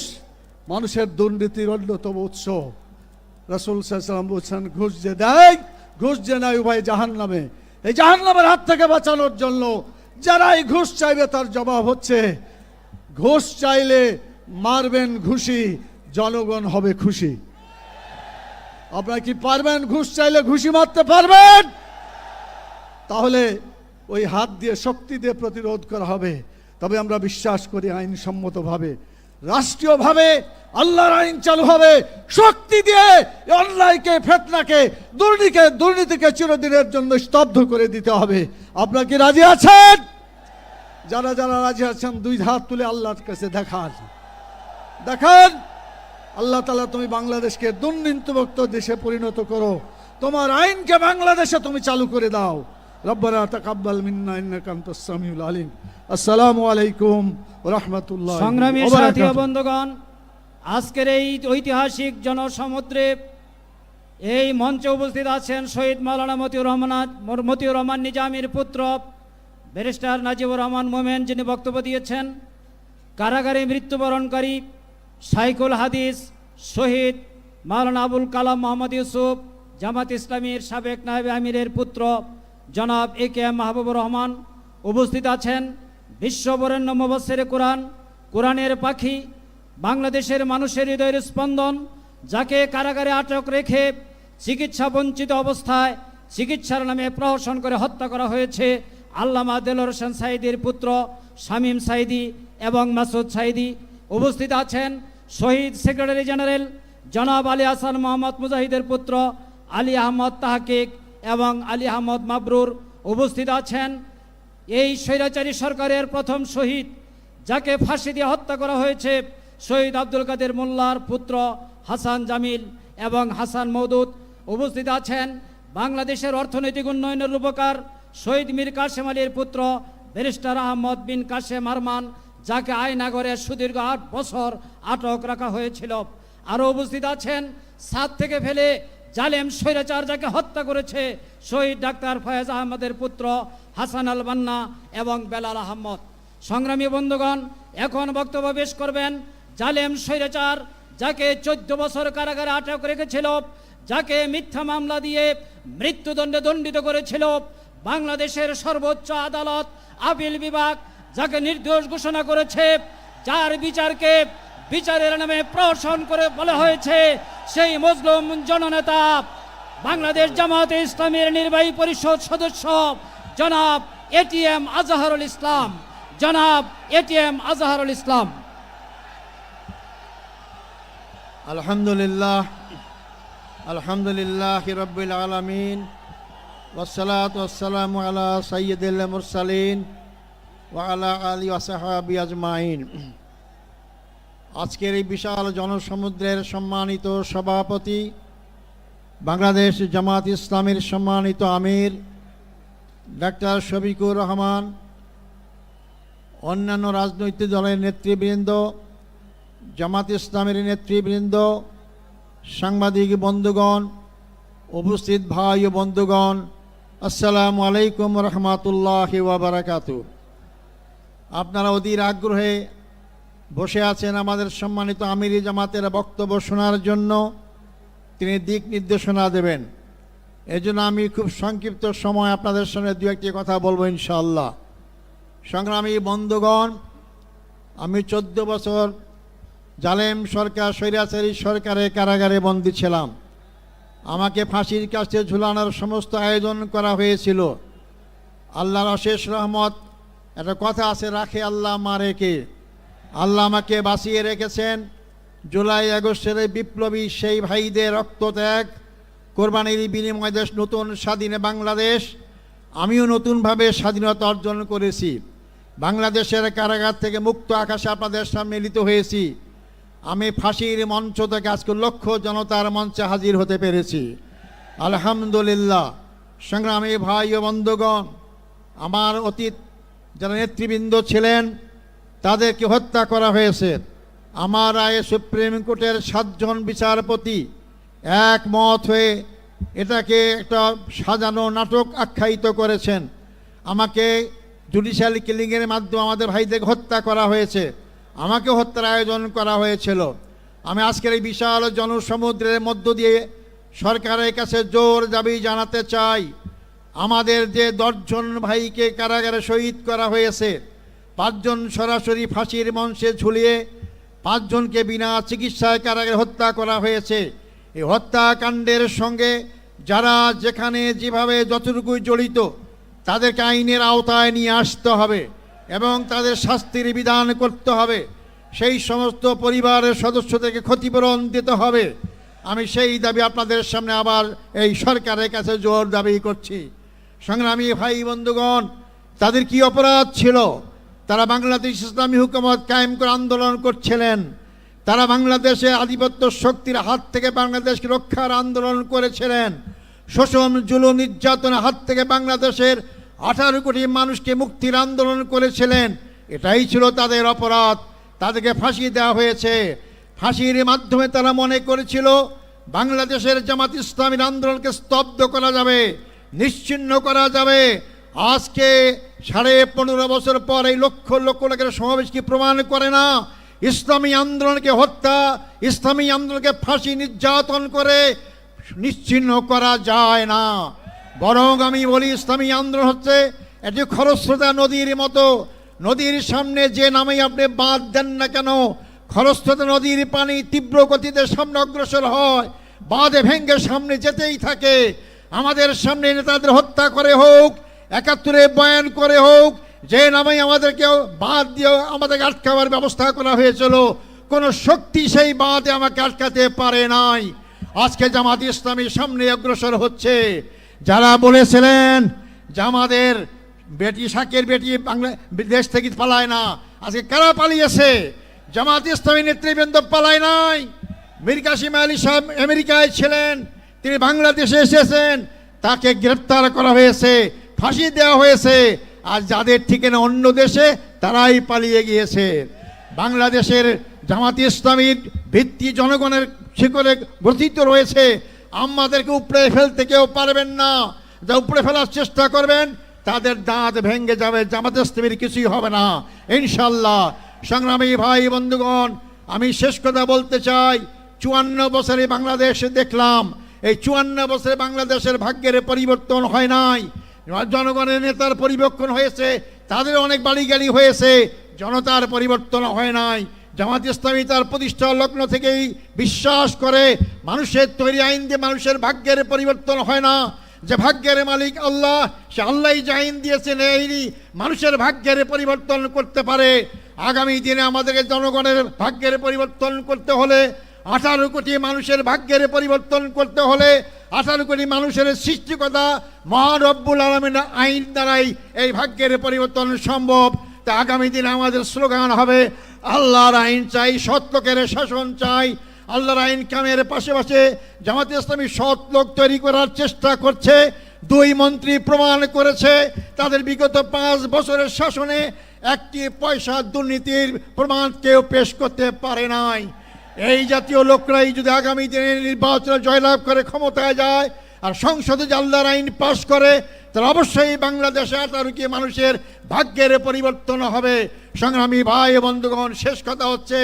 মানুষের দুর্নীতির অন্যতম উৎস। রাসূল সাল্লাল্লাহু আলাইহি ওয়াসাল্লাম বলছেন, ঘুষ যে দেয়, ঘুষ যে নেয়, উভয় জাহান্নামে। এই জাহান্নামের হাত থেকে বাঁচানোর জন্য যারা এই ঘুষ চাইবে, তার জবাব হচ্ছে, ঘুষ চাইলে মারবেন ঘুষি, জনগণ হবে খুশি। আপনারা কি পারবেন? ঘুষ চাইলে ঘুষি মারতে পারবেন? তাহলে ওই হাত দিয়ে, শক্তি দিয়ে প্রতিরোধ করা হবে। তবে আমরা বিশ্বাস করি আইনসম্মতভাবে, রাষ্ট্রীয়ভাবে আল্লাহর আইন চালু হবে। শক্তি দিয়ে অন্যায়কে, ফিতনাকে, দুর্নীতিকে চিরদিনের জন্য স্তব্ধ করে দিতে হবে। আপনারা কি রাজি আছেন? যারা যারা রাজি আছেন, দুই হাত তুলে আল্লাহর কাছে দেখান। আল্লাহ তাআলা, তুমি বাংলাদেশকে দুর্নীতিমুক্ত দেশে পরিণত করো, তোমার আইনকে বাংলাদেশে তুমি চালু করে দাও। রব্বানা তাকাব্বাল মিন্না ইন্নাকা আনতাস সামিউল আলিম। আসসালামু আলাইকুম ওয়া রাহমাতুল্লাহি ওয়া সংগ্রামী সাথী ও বারাকাতুহু। বন্ধুগণ, আজকের এই ঐতিহাসিক জনসমুদ্রে এই মঞ্চে উপস্থিত আছেন শহীদ মাওলানা মতিউর রহমান নিজামীর পুত্র ব্যারিস্টার নাজিবুর রহমান মোমেন, যিনি বক্তব্য দিয়েছেন। কারাগারে মৃত্যুবরণকারী শাইখুল হাদিস শহীদ মাওলানা আবুল কালাম মোহাম্মদ ইউসুফ, জামাত ইসলামীর সাবেক নায়েবে আমিরের পুত্র জনাব এ.কে.এম মাহবুবুর রহমান উপস্থিত আছেন। বিশ্ববরেণ্য মুফাসসিরে কোরআন, কোরআনের পাখি, বাংলাদেশের মানুষের হৃদয়ের স্পন্দন, যাকে কারাগারে আটক রেখে চিকিৎসা বঞ্চিত অবস্থায় চিকিৎসার নামে প্রহসন করে হত্যা করা হয়েছে আল্লামা দেলোয়ার হোসেন সাঈদীর পুত্র শামীম সাঈদী এবং মাসুদ সাঈদী। উপস্থিত আছেন শহীদ সেক্রেটারি জেনারেল জনাব আলী হাসান মোহাম্মদ মুজাহিদের পুত্র আলী আহমদ তাহকিক এবং আলী আহমদ মাবরুর। উপস্থিত আছেন এই স্বৈরাচারী সরকারের প্রথম শহীদ, যাকে ফাঁসি দিয়ে হত্যা করা হয়েছে, শহীদ আব্দুল কাদের মোল্লার পুত্র হাসান জামিল এবং হাসান মওদুদ। উপস্থিত আছেন বাংলাদেশের অর্থনৈতিক উন্নয়নের রূপকার শহীদ মীর কাসেম আলীর পুত্র ব্যারিস্টার আহমদ বিন কাসেম আরমান, যাকে আয়নাগরে সুদীর্ঘ 8 বছর আটক রাখা হয়েছিল। আরও উপস্থিত আছেন সাত থেকে ফেলে জালেম স্বৈরাচার যাকে হত্যা করেছে শহীদ ডাক্তার ফয়েজ আহমদের পুত্র হাসান আল বান্না এবং বেলাল আহমদ। সংগ্রামী বন্ধুগণ, এখন বক্তব্য পেশ করবেন জালেম স্বৈরাচার যাকে 14 বছর কারাগারে আটক রেখেছিল, যাকে মিথ্যা মামলা দিয়ে মৃত্যুদণ্ডে দণ্ডিত করেছিল বাংলাদেশের সর্বোচ্চ আদালত আপিল বিভাগ, যাকে নির্দোষ ঘোষণা করেছে, যার বিচারের নামে প্রহসন করে বলা হয়েছে সেই মজলুম জননেতা বাংলাদেশ জামাতে ইসলামের নির্বাহী পরিষদ সদস্য জনাব এটিএম আজহারুল ইসলাম। জনাব এটিএম আজহারুল ইসলাম। আলহামদুলিল্লাহ রাব্বিল আলামিন ওয়াসসালাতু ওয়াসসালামু আলা সাইয়্যিদিল মুরসালিন ওয়া আলা আলিহি ওয়া সাহবিহি আজমাইন। আজকের এই বিশাল জনসমুদ্রের সম্মানিত সভাপতি, বাংলাদেশ জামাত ইসলামের সম্মানিত আমির ডাক্তার শফিকুর রহমান, অন্যান্য রাজনৈতিক দলের নেতৃবৃন্দ, জামাত ইসলামের নেতৃবৃন্দ, সাংবাদিক বন্ধুগণ, উপস্থিত ভাই ও বন্ধুগণ, আসসালামু আলাইকুম রহমতুল্লাহি ওয়া বারাকাতুহু। আপনারা অধীর আগ্রহে বসে আছেন আমাদের সম্মানিত আমিরি জামাতের বক্তব্য শোনার জন্য। তিনি দিক নির্দেশনা দেবেন। এজন্য আমি খুব সংক্ষিপ্ত সময় আপনাদের সামনে দু একটি কথা বলবো ইনশাআল্লাহ। সংগ্রামী বন্ধুগণ, আমি 14 বছর জালেম সরকার, স্বৈরাচারী সরকারের কারাগারে বন্দী ছিলাম। আমাকে ফাঁসির কাছে ঝুলানোর সমস্ত আয়োজন করা হয়েছিল। আল্লাহর অশেষ রহমত, একটা কথা আছে, রাখে আল্লাহ মারে কে। আল্লাহ আমাকে বাঁচিয়ে রেখেছেন। জুলাই আগস্টের বিপ্লবী সেই ভাইদের রক্তত্যাগ, কোরবানির বিনিময়ে দেশ নতুন স্বাধীন বাংলাদেশ, আমিও নতুনভাবে স্বাধীনতা অর্জন করেছি। বাংলাদেশের কারাগার থেকে মুক্ত আকাশে আপনাদের সামনে মিলিত হয়েছি। আমি ফাঁসির মঞ্চ থেকে আজকে লক্ষ জনতার মঞ্চে হাজির হতে পেরেছি, আলহামদুলিল্লাহ। সংগ্রামী ভাই ও বন্ধুগণ, আমার অতীত যারা নেতৃবৃন্দ ছিলেন তাদেরকে হত্যা করা হয়েছে। আমার রায়ে সুপ্রিম কোর্টের 7 জন বিচারপতি একমত হয়ে এটাকে একটা সাজানো নাটক আখ্যায়িত করেছেন। আমাকে জুডিশিয়াল কিলিংয়ের মাধ্যমে আমাদের ভাইদের হত্যা করা হয়েছে, আমাকে হত্যার আয়োজন করা হয়েছিল। আমি আজকের এই বিশাল জনসমুদ্রের মধ্য দিয়ে সরকারের কাছে জোর দাবি জানাতে চাই, আমাদের যে 10 জন ভাইকে কারাগারে শহীদ করা হয়েছে, 5 জন সরাসরি ফাঁসির মঞ্চে ঝুলিয়ে 5 জনকে বিনা চিকিৎসায় কারাগারে হত্যা করা হয়েছে। এই হত্যাকাণ্ডের সঙ্গে যারা যেখানে যেভাবে যতটুকু জড়িত তাদেরকে আইনের আওতায় নিয়ে আসতে হবে এবং তাদের শাস্তির বিধান করতে হবে। সেই সমস্ত পরিবারের সদস্যদেরকে ক্ষতিপূরণ দিতে হবে। আমি সেই দাবি আপনাদের সামনে আবার এই সরকারের কাছে জোর দাবি করছি। সংগ্রামী ভাই বন্ধুগণ, তাদের কি অপরাধ ছিল? তারা বাংলাদেশ ইসলামী হুকুমত কায়েম করে আন্দোলন করছিলেন। তারা বাংলাদেশে আধিপত্য শক্তির হাত থেকে বাংলাদেশকে রক্ষার আন্দোলন করেছিলেন। শোষণ, জুলুম, নির্যাতনের হাত থেকে বাংলাদেশের 18 কোটি মানুষকে মুক্তির আন্দোলন করেছিলেন। এটাই ছিল তাদের অপরাধ। তাদেরকে ফাঁসি দেওয়া হয়েছে। ফাঁসির মাধ্যমে তারা মনে করেছিল বাংলাদেশের জামাত ইসলামীর আন্দোলনকে স্তব্ধ করা যাবে, নিশ্চিহ্ন করা যাবে। আজকে 15.5 বছর পর এই লক্ষ লক্ষ লোকের সমাবেশ কি প্রমাণ করে না ইসলামী আন্দোলনকে হত্যা, ইসলামী আন্দোলনকে ফাঁসি, নির্যাতন করে নিশ্চিহ্ন করা যায় না? বরং আমি বলি, ইসলামী আন্দোলন হচ্ছে একটি খরস্রোতা নদীর মতো। নদীর সামনে যে নামেই আপনি বাঁধ দেন না কেন, খরস্রোতা নদীর পানি তীব্র গতিতে সামনে অগ্রসর হয়, বাঁধে ভেঙ্গে সামনে যেতেই থাকে। আমাদের সামনে নেতাদের হত্যা করে হোক, 71-এ বয়ান করে হোক, যে নামেই আমাদেরকে বাঁধ দিয়ে আমাদেরকে আটকাবার ব্যবস্থা করা হয়েছিল, কোনো শক্তি সেই বাঁধে আমাকে আটকাতে পারে নাই। আজকে জামাত ইসলামী সামনে অগ্রসর হচ্ছে। যারা বলেছিলেন যে আমাদের বেটি শাকের বেটি বাংলা দেশ থেকে পালায় না, আজকে কারা পালিয়েছে? জামাত ইসলামী নেতৃবৃন্দ পালায় নাই। মীর কাসিম আলী সাহেব আমেরিকায় ছিলেন, তিনি বাংলাদেশে এসেছেন, তাকে গ্রেপ্তার করা হয়েছে, ফাঁসি দেওয়া হয়েছে। আর যাদের ঠিকানা অন্য দেশে তারাই পালিয়ে গিয়েছে। বাংলাদেশের জামাত ইসলামীর ভিত্তি জনগণের শিকড়ে গঠিত রয়েছে। আমাদেরকে উপড়ে ফেলতে কেউ পারবেন না। যা উপড়ে ফেলার চেষ্টা করবেন তাদের দাঁত ভেঙে যাবে, জামাত ইসলামীর কিছুই হবে না ইনশাল্লাহ। সংগ্রামী ভাই বন্ধুগণ, আমি শেষ কথা বলতে চাই, 54 বছরে বাংলাদেশে দেখলাম, এই 54 বছরে বাংলাদেশের ভাগ্যের পরিবর্তন হয় নাই। জনগণের নেতার পরিবর্তন হয়েছে, তাদের অনেক বাড়িগাড়ি হয়েছে, জনতার পরিবর্তন হয় নাই। জামাত ইসলামী তার প্রতিষ্ঠা লগ্ন থেকেই বিশ্বাস করে মানুষের তৈরি আইন দিয়ে মানুষের ভাগ্যের পরিবর্তন হয় না। যে ভাগ্যের মালিক আল্লাহ, সে আল্লাহই যে আইন দিয়েছেন এই মানুষের ভাগ্যের পরিবর্তন করতে পারে। আগামী দিনে আমাদেরকে জনগণের ভাগ্যের পরিবর্তন করতে হলে, 18 কোটি মানুষের ভাগ্যের পরিবর্তন করতে হলে 18 কোটি মানুষের সৃষ্টিকর্তা মহান রব্বুল আলামিনের আইন দ্বারাই এই ভাগ্যের পরিবর্তন সম্ভব। তা আগামী দিনে আমাদের স্লোগান হবে, আল্লাহর আইন চাই, সৎ লোকের শাসন চাই। আল্লাহর আইন কামের পাশাপাশি জামাত ইসলামী সৎ লোক তৈরি করার চেষ্টা করছে। 2 মন্ত্রী প্রমাণ করেছে তাদের বিগত 5 বছরের শাসনে একটি পয়সা দুর্নীতির প্রমাণ কেউ পেশ করতে পারে নাই। এই জাতীয় লোকরাই যদি আগামী দিনে নির্বাচনে জয়লাভ করে ক্ষমতায় যায় আর সংসদে যে আল্লাহর আইন পাশ করে, তাহলে অবশ্যই বাংলাদেশে 18 কোটি মানুষের ভাগ্যের পরিবর্তন হবে। সংগ্রামী ভাই বন্ধুগণ, শেষ কথা হচ্ছে,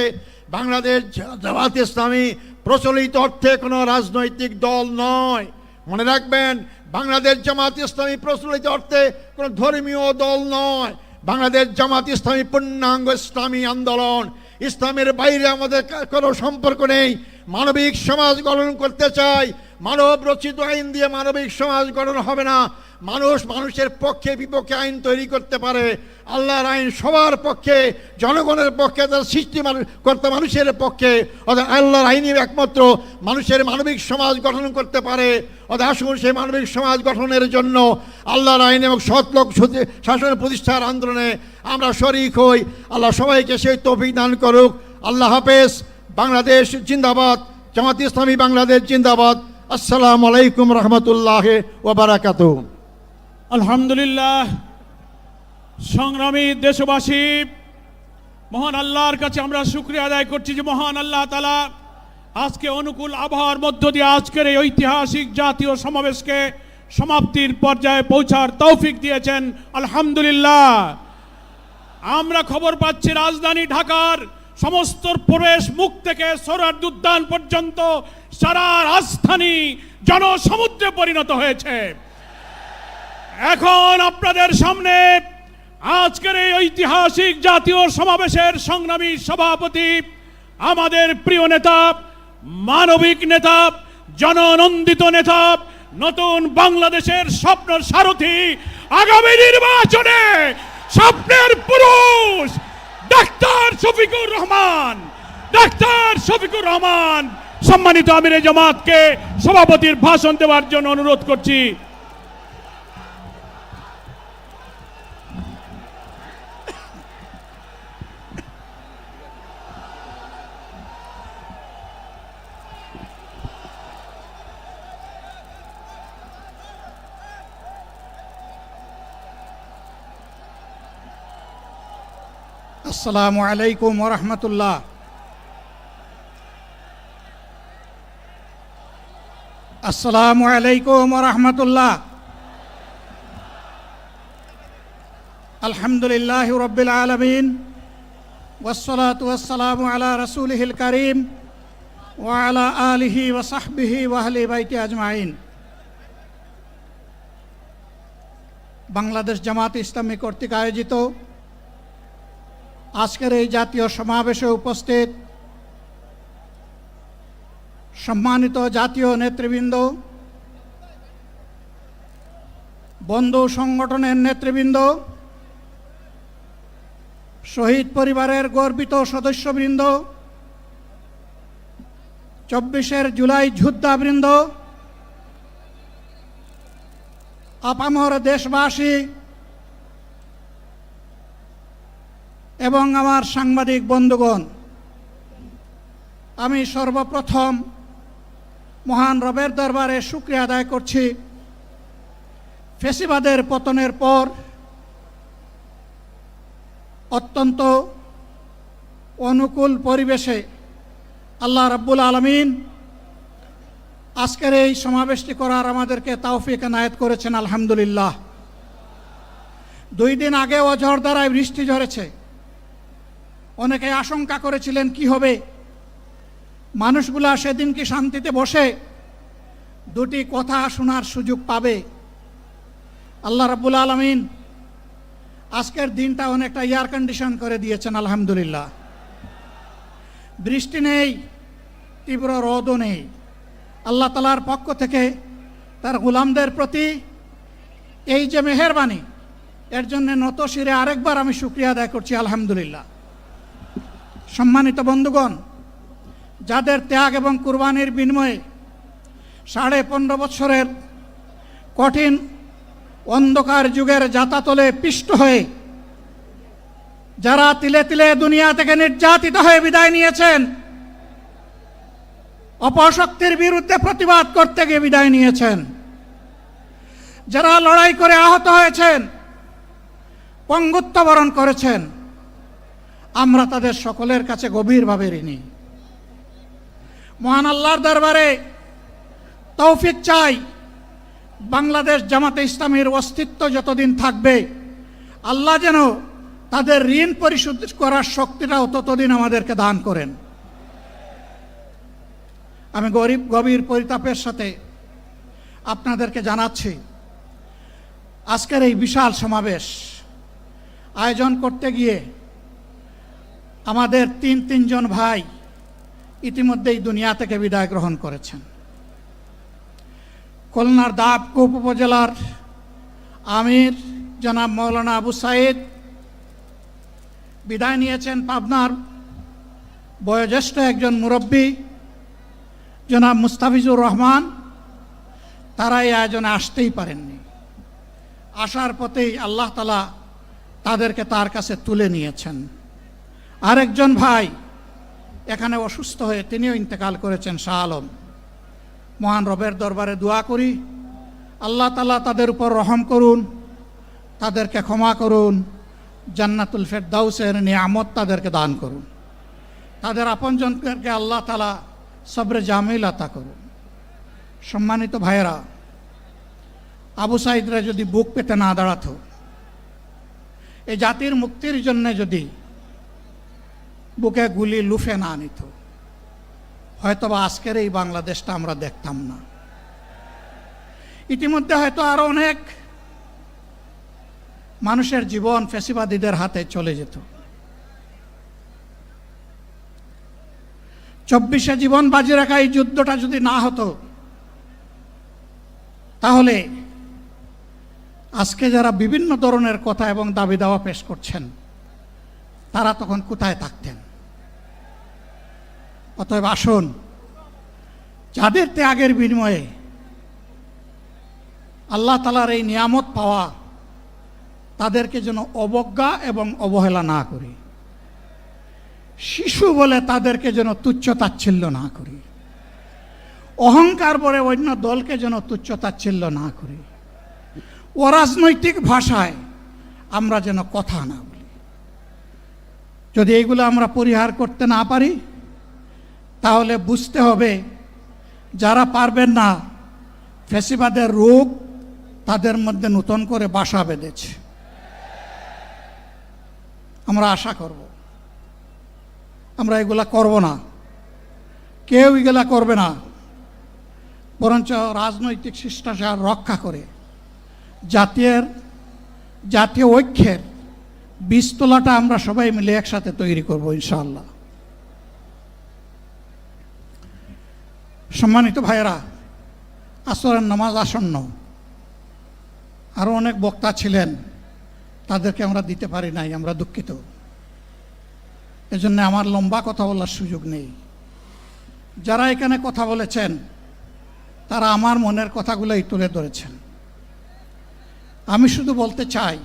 বাংলাদেশ জামাত ইসলামী প্রচলিত অর্থে কোনো রাজনৈতিক দল নয়। মনে রাখবেন, বাংলাদেশ জামাত ইসলামী প্রচলিত অর্থে কোনো ধর্মীয় দল নয়। বাংলাদেশ জামাত ইসলামী পূর্ণাঙ্গ ইসলামী আন্দোলন। ইসলামের বাইরে আমাদের কোনো সম্পর্ক নেই। মানবিক সমাজ গঠন করতে চাই। মানব রচিত আইন দিয়ে মানবিক সমাজ গঠন হবে না। মানুষ মানুষের পক্ষে বিপক্ষে আইন তৈরি করতে পারে। আল্লাহর আইন সবার পক্ষে, জনগণের পক্ষে, তার সৃষ্টি কর্তা মানুষের পক্ষে। অর্থাৎ আল্লাহর আইনই একমাত্র মানুষের মানবিক সমাজ গঠন করতে পারে। অর্থাৎ আসুন সেই মানবিক সমাজ গঠনের জন্য আল্লাহর আইন এবং সৎলোক শাসন প্রতিষ্ঠার আন্দোলনে আমরা শরিক হই। আল্লাহ সবাইকে সেই তৌফিক দান করুক। আল্লাহ হাফেজ। বাংলাদেশ জিন্দাবাদ। জামাত ইসলামী বাংলাদেশ জিন্দাবাদ। আসসালামু আলাইকুম রহমতুল্লাহ ওয়া বারাকাতুহু। আলহামদুলিল্লাহ। সংগ্রামী দেশবাসী, মহান আল্লাহর কাছে আমরা শুকরিয়া আদায় করছি যে মহান আল্লাহ তাআলা আজকে অনুকূল আবহাওয়ার মধ্য দিয়ে আজকের এই ঐতিহাসিক জাতীয় সমাবেশকে সমাপ্তির পর্যায়ে পৌঁছার তৌফিক দিয়েছেন। আলহামদুলিল্লাহ। আমরা খবর পাচ্ছি রাজধানী ঢাকার সমস্ত প্রবেশ মুখ থেকে সোহরাওয়ার্দী উদ্যান পর্যন্ত সারা রাজধানী জনসমুদ্রে পরিণত হয়েছে। এখন আপনাদের সামনে আজকের এই ঐতিহাসিক জাতীয় সমাবেশের সংগ্রামী সভাপতি, আমাদের প্রিয় নেতা, মানবিক নেতা, জননন্দিত নেতা, নতুন বাংলাদেশের স্বপ্ন সারথি, আগামী নির্বাচনে স্বপ্নের পুরুষ ডাক্তার শফিকুর রহমান। ডাক্তার শফিকুর রহমান সম্মানিত আমিরে জামাতকে সভাপতির ভাষণ দেওয়ার জন্য অনুরোধ করছি। আসসালামু আলাইকুম ওয়া রাহমাতুল্লাহ। আসসালামু আলাইকুম ওয়া রাহমাতুল্লাহ। আলহামদুলিল্লাহি রাব্বিল আলামিন ওয়াসসালাতু ওয়াসসালামু আলা রাসূলিহিল কারীম ওয়া আলা আলিহি ওয়া সাহবিহি ওয়া আহলি বাইতি আজমাইন। বাংলাদেশ জামাত ইসলামী কর্তৃক আয়োজিত আজকের এই জাতীয় সমাবেশে উপস্থিত সম্মানিত জাতীয় নেতৃবৃন্দ, বন্ধু সংগঠনের নেতৃবৃন্দ, শহীদ পরিবারের গর্বিত সদস্যবৃন্দ, 24 জুলাই যোদ্ধাবৃন্দ, আপামর দেশবাসী এবং আমার সাংবাদিক বন্ধুগণ, আমি সর্বপ্রথম মহান রবের দরবারে শুকরিয়া আদায় করছি। ফেসিবাদের পতনের পর অত্যন্ত অনুকূল পরিবেশে আল্লাহ রাব্বুল আলামিন আজকের এই সমাবেশটি করার আমাদেরকে তৌফিক এনায়েত করেছেন, আলহামদুলিল্লাহ। 2 দিন আগে ঝড় দ্বারায় বৃষ্টি ঝরেছে। অনেকে আশঙ্কা করেছিলেন কি হবে, মানুষগুলা সেদিন কি শান্তিতে বসে 2টি কথা শোনার সুযোগ পাবে। আল্লাহ রাব্বুল আলামিন আজকের দিনটা অনেকটা এয়ার কন্ডিশন করে দিয়েছেন, আলহামদুলিল্লাহ। বৃষ্টি নেই, তীব্র রোদও নেই। আল্লাহ তাআলার পক্ষ থেকে তার গোলামদের প্রতি এই যে মেহেরবানি, এর জন্য নত শিরে আরেকবার আমি শুকরিয়া আদায় করছি, আলহামদুলিল্লাহ। সম্মানিত বন্ধুগণ, যাদের ত্যাগ এবং কুরবানির বিনিময়ে 15.5 বছরের কঠিন অন্ধকার যুগের যাতাতলে পিষ্ট হয়ে যারা তিলে তিলে দুনিয়া থেকে নির্যাতিত হয়ে বিদায় নিয়েছেন, অপশক্তির বিরুদ্ধে প্রতিবাদ করতে গিয়ে বিদায় নিয়েছেন, যারা লড়াই করে আহত হয়েছেন, পঙ্গুত্ব বরণ করেছেন, আমরা তাদের সকলের কাছে গভীরভাবে ঋণী। মহান আল্লাহর দরবারে তৌফিক চাই, বাংলাদেশ জামাতে ইসলামীর অস্তিত্ব যতদিন থাকবে আল্লাহ যেন তাদের ঋণ পরিশোধ করার শক্তিটাও ততদিন আমাদেরকে দান করেন। আমি গভীর পরিতাপের সাথে আপনাদেরকে জানাচ্ছি, আজকের এই বিশাল সমাবেশ আয়োজন করতে গিয়ে আমাদের 3 ভাই ইতিমধ্যেই দুনিয়া থেকে বিদায় গ্রহণ করেছেন। খুলনার দাবকুপ উপজেলার আমির জনাব মৌলানা আবু সাইদ বিদায় নিয়েছেন। পাবনার বয়োজ্যেষ্ঠ একজন মুরব্বী জনাব মুস্তাফিজুর রহমান, তারা এই আয়োজনে আসতেই পারেননি। আসার পথেই আল্লাহ তাআলা তাদেরকে তার কাছে তুলে নিয়েছেন। আরেকজন ভাই এখানে অসুস্থ হয়ে তিনিও ইন্তেকাল করেছেন, শাহ আলম। মহান রবের দরবারে দোয়া করি, আল্লাহ তাআলা তাদের উপর রহম করুন, তাদেরকে ক্ষমা করুন, জান্নাতুল ফেরদাউসের নিয়ামত তাদেরকে দান করুন, তাদের আপনজনকে আল্লাহ তাআলা সবরে জামিল আতা করুন। সম্মানিত ভাইয়েরা, আবু সাইদরা যদি বুক পেতে না দাঁড়াতো, এই জাতির মুক্তির জন্য যদি বুকে গুলি লুফে না নিত, হয়তোবা আজকের এই বাংলাদেশটা আমরা দেখতাম না। ইতিমধ্যে হয়তো আরো অনেক মানুষের জীবন ফ্যাসিবাদীদের হাতে চলে যেত। 24-এ জীবন বাজি রাখা এই যুদ্ধটা যদি না হতো, তাহলে আজকে যারা বিভিন্ন ধরনের কথা এবং দাবি দাওয়া পেশ করছেন, তারা তখন কোথায় থাকতেন? অতএব আসুন, যাদের ত্যাগের বিনিময়ে আল্লাহ তাআলার এই নিয়ামত পাওয়া, তাদেরকে যেন অবজ্ঞা এবং অবহেলা না করি। শিশু বলে তাদেরকে যেন তুচ্ছ তাচ্ছিল্য না করি। অহংকার বলে অন্য দলকে যেন তুচ্ছ তাচ্ছিল্য না করি। অরাজনৈতিক ভাষায় আমরা যেন কথা না বলি। যদি এইগুলো আমরা পরিহার করতে না পারি, তাহলে বুঝতে হবে যারা পারবেন না, ফ্যাসিবাদের রোগ তাদের মধ্যে নতুন করে বাসা বেঁধেছে। আমরা আশা করব আমরা এগুলা করব না, কেউ এগুলা করবে না, বরঞ্চ রাজনৈতিক শিষ্টাচার রক্ষা করে জাতীয় ঐক্যের বীজতলাটা আমরা সবাই মিলে একসাথে তৈরি করব ইনশাআল্লাহ। সম্মানিত ভাইয়েরা, আসরের নামাজ আসন্ন, আরও অনেক বক্তা ছিলেন, তাদেরকে আমরা দিতে পারি নাই, আমরা দুঃখিত। এজন্য আমার লম্বা কথা বলার সুযোগ নেই। যারা এখানে কথা বলেছেন, তারা আমার মনের কথাগুলোই তুলে ধরেছেন। আমি শুধু বলতে চাই,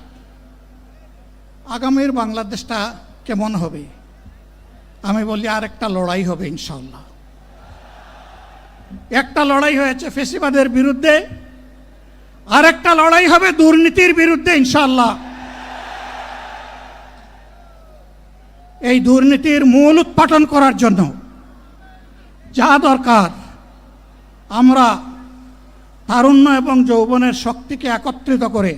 আগামীর বাংলাদেশটা কেমন হবে, আমি বলি আরেকটা লড়াই হবে ইনশাল্লাহ। একটা লড়াই হয়েছে ফেসিবাদের বিরুদ্ধে, আরেকটা লড়াই হবে দুর্নীতির বিরুদ্ধে ইনশাল্লাহ। এই দুর্নীতির মূল উৎপাটন করার জন্য যা দরকার, আমরা তারুণ্য এবং যৌবনের শক্তিকে একত্রিত করে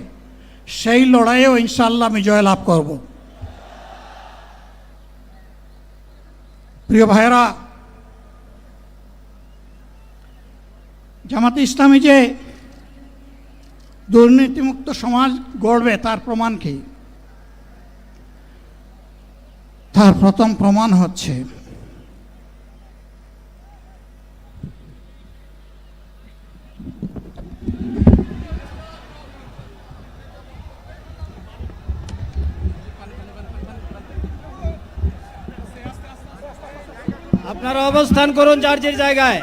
সেই লড়াইয়েও ইনশাল্লাহ আমি জয়লাভ করব। প্রিয় ভাইয়েরা, জামাতে ইসলামী যে দুর্নীতিমুক্ত সমাজ গড়বে তার প্রমাণ কি? তার প্রথম প্রমাণ হচ্ছে আপনারা অবস্থান করুন যার যার জায়গায়।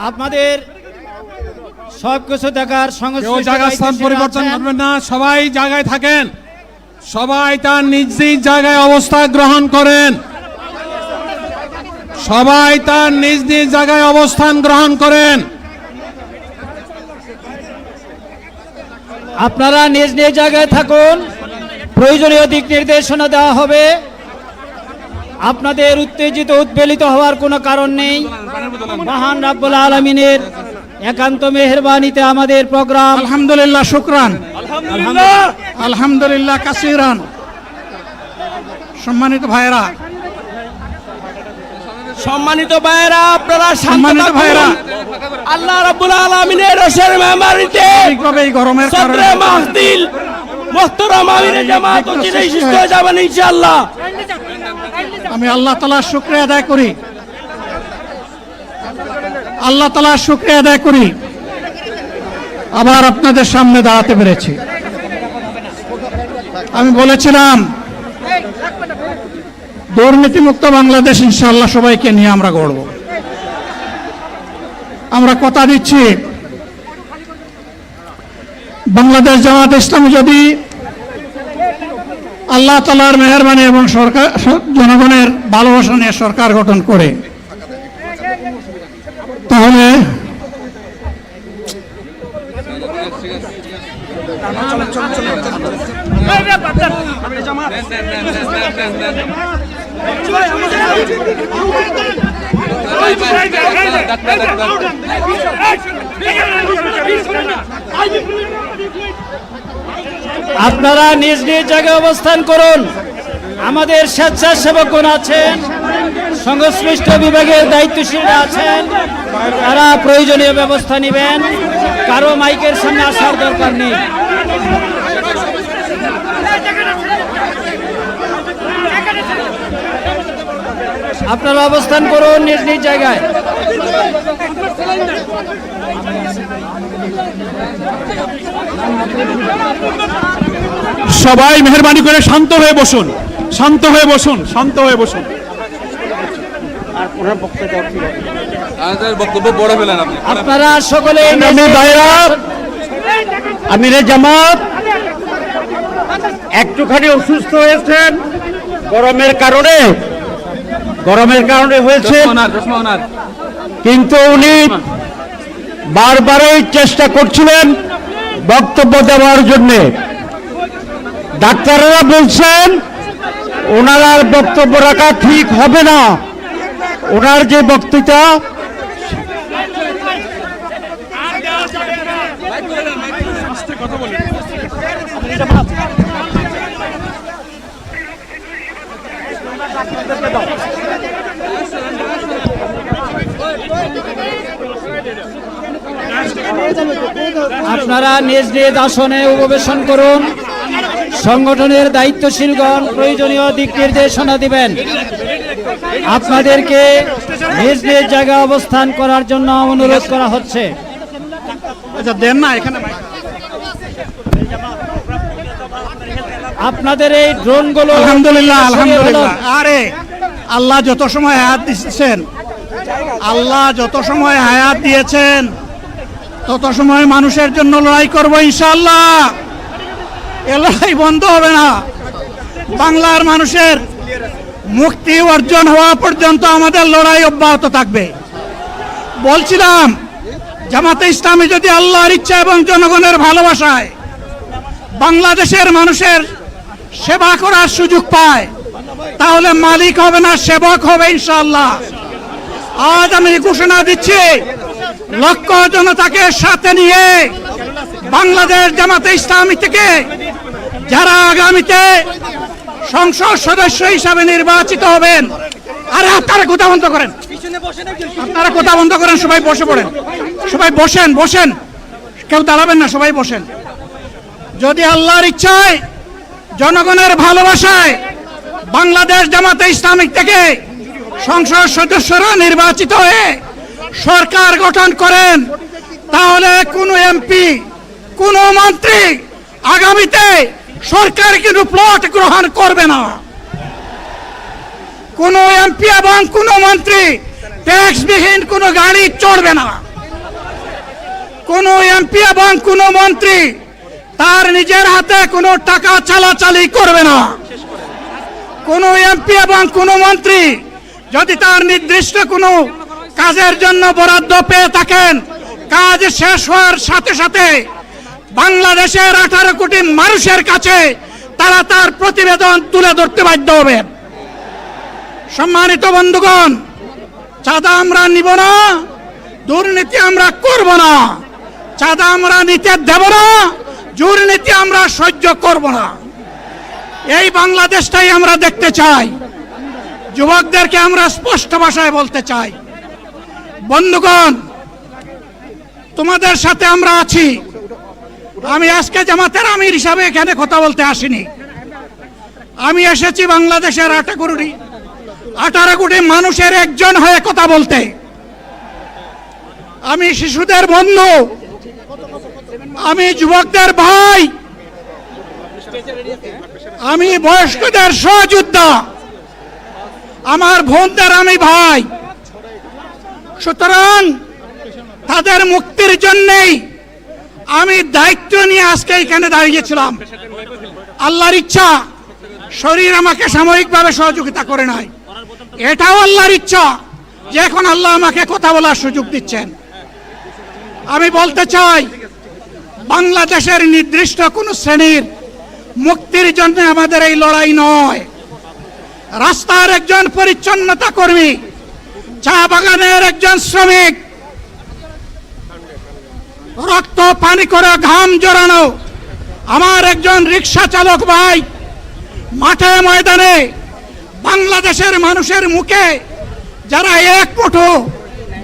আপনাদের সবকিছু দেখার কেউ জায়গা স্থান পরিবর্তন করবেন না, সবাই জায়গায় থাকেন, সবাই তার নিজ নিজ জায়গায় অবস্থান গ্রহণ করেন, সবাই তার নিজ নিজ জায়গায় অবস্থান গ্রহণ করেন। আপনারা নিজ নিজ জায়গায় থাকুন, প্রয়োজনীয় দিক নির্দেশনা দেওয়া হবে। আপনাদের উত্তেজিত উদ্বেলিত হওয়ার কোনো কারণ নেই। মহান রাব্বুল আলামিনের একান্ত মেহেরবানিতে আমাদের প্রোগ্রাম আলহামদুলিল্লাহ, শুকরান, আলহামদুলিল্লাহ কাসিরান। সম্মানিত ভাইয়েরা, আপনারা সম্মানিত ভাইয়েরা, আল্লাহ রাব্বুল আলামিনের রসের মেহমানিতে ঠিকভাবে এই গরমের কারণে মাহফিল মুহতারাম আমিরে জামাত অচিরেই সুস্থ হয়ে যাবেন ইনশাআল্লাহ। আমি আল্লাহ তাআলার শুকরিয়া আদায় করি, আল্লাহ তাআলার শুকরিয়া আদায় করি আবার আপনাদের সামনে দাঁড়াতে পেরেছি। আমি বলেছিলাম দুর্নীতিমুক্ত বাংলাদেশ ইনশাআল্লাহ সবাইকে নিয়ে আমরা গড়ব। আমরা কথা দিচ্ছি, বাংলাদেশ জামাত ইসলামী যদি আল্লাহ তাআলার মেহেরবানি এবং সরকার জনগণের ভালোবাসা নিয়ে সরকার গঠন করে, তাহলে আপনারা নিজ নিজ জায়গায় অবস্থান করুন। আমাদের স্বেচ্ছাসেবকগণ আছেন, সংশ্লিষ্ট বিভাগের দায়িত্বশীলরা আছেন, তারা প্রয়োজনীয় ব্যবস্থা নেবেন। কারো মাইকের সামনে আসার দরকার নেই। আপনারা অবস্থান করুন নিজ নিজ জায়গায়। সবাই মেহেরবানি করে শান্ত হয়ে বসুন, শান্ত হয়ে বসুন, শান্ত হয়ে বসুন। আপনারা সকলে আমিরে জামাত একটুখানি অসুস্থ হয়েছেন গরমের কারণে হয়েছে, কিন্তু উনি বারবারই চেষ্টা করছিলেন বক্তব্য দেওয়ার জন্য। ডাক্তাররা বলছেন ওনার আর বক্তব্য রাখা ঠিক হবে না। ওনার যে বক্তৃতা আপনারা নিজ নিজ আসনে উপবেশন করুন। সংগঠনের দায়িত্বশীলগণ প্রয়োজনীয় দিক নির্দেশনা দিবেন। আপনাদেরকে নিজ নিজ জায়গায় অবস্থান করার জন্য অনুরোধ করা হচ্ছে। আচ্ছা দেন না এখানে আপনাদের এই ড্রোনগুলো আলহামদুলিল্লাহ, আলহামদুলিল্লাহ। আরে আল্লাহ যত সময় হায়াত দিয়েছেন, আল্লাহ যত সময় হায়াত দিয়েছেন তত সময় মানুষের জন্য লড়াই করবো ইনশাআল্লাহ। এ লড়াই বন্ধ হবে না। বাংলার মানুষের মুক্তি অর্জন হওয়া পর্যন্ত আমাদের লড়াই অব্যাহত থাকবে। বলছিলাম জামাতে ইসলামী যদি আল্লাহর ইচ্ছা এবং জনগণের ভালোবাসায় বাংলাদেশের মানুষের সেবা করার সুযোগ পায়, তাহলে মালিক হবে না, সেবক হবে ইনশাআল্লাহ। আজ আমি ঘোষণা দিচ্ছি, লক্ষ জনতাকে সাথে নিয়ে বাংলাদেশ জামাতে ইসলামী থেকে যারা আগামীতে সংসদ সদস্য হিসাবে নির্বাচিত হবেন, আরে আপনারা কথা বন্ধ করেন, আপনারা কথা বন্ধ করেন, সবাই বসে পড়েন, সবাই বসেন, বসেন, কেউ দাঁড়াবেন না, সবাই বসেন। যদি আল্লাহর ইচ্ছায় জনগণের ভালোবাসায় বাংলাদেশ জামাতে ইসলামী থেকে সংসদ সদস্যরা নির্বাচিত হয়ে সরকার গঠন করেন, তাহলে কোনো এমপি, কোনো মন্ত্রী আগামীতে সরকার কিন্তু প্লট গ্রহণ করবে না। কোনো এমপি এবং কোনো মন্ত্রী ট্যাক্সবিহীন কোনো গাড়ি চড়বে না। কোনো এমপি এবং কোনো মন্ত্রী তার নিজের হাতে কোনো টাকা চালাচালি করবে না। কোনো এমপি এবং কোনো মন্ত্রী যদি তার নির্দিষ্ট কোনো কাজের জন্য বরাদ্দ পেয়ে থাকেন, কাজ শেষ হওয়ার সাথে সাথে বাংলাদেশের 18 কোটি মানুষের কাছে তারা তার প্রতিবেদন তুলে ধরতে বাধ্য হবেন। সম্মানিত বন্ধুগণ, চাঁদা আমরা নিব না, দুর্নীতি আমরা করব না, চাঁদা আমরা নিতে দেব না, দুর্নীতি আমরা সহ্য করব না। এই বাংলাদেশটাই আমরা দেখতে চাই। যুবকদেরকে আমরা স্পষ্ট ভাষায় বলতে চাই, বন্ধুগণ, তোমাদের সাথে আমরা আছি। আমি আজকে জামাতের আমির হিসাবে এখানে কথা বলতে আসিনি। আমি এসেছি বাংলাদেশের 18 কোটি মানুষের একজন হয়ে কথা বলতে। আমি শিশুদের বন্ধু, আমি যুবকদের ভাই, আমি বয়স্কদের সহযোদ্ধা, আমার বোনদের আমি ভাই। সুতরাং তাদের মুক্তির জন্যই আমি দায়িত্ব নিয়ে আজকে এখানে দাঁড়িয়েছিলাম। আল্লাহর ইচ্ছা, শরীর আমাকে সাময়িকভাবে সহযোগিতা করে নাই, এটাও আল্লাহর ইচ্ছা যে এখন আল্লাহ আমাকে কথা বলার সুযোগ দিচ্ছেন। আমি বলতে চাই, বাংলাদেশের নির্দিষ্ট কোনো শ্রেণীর মুক্তির জন্য আমাদের এই লড়াই নয়। রাস্তার একজন পরিচ্ছন্নতা কর্মী, চা বাগানের একজন শ্রমিক, রক্ত পানি করে ঘাম জড়ানো আমার একজন রিক্সা চালক ভাই মাঠে ময়দানে বাংলাদেশের মানুষের মুখে যারা এক মুঠো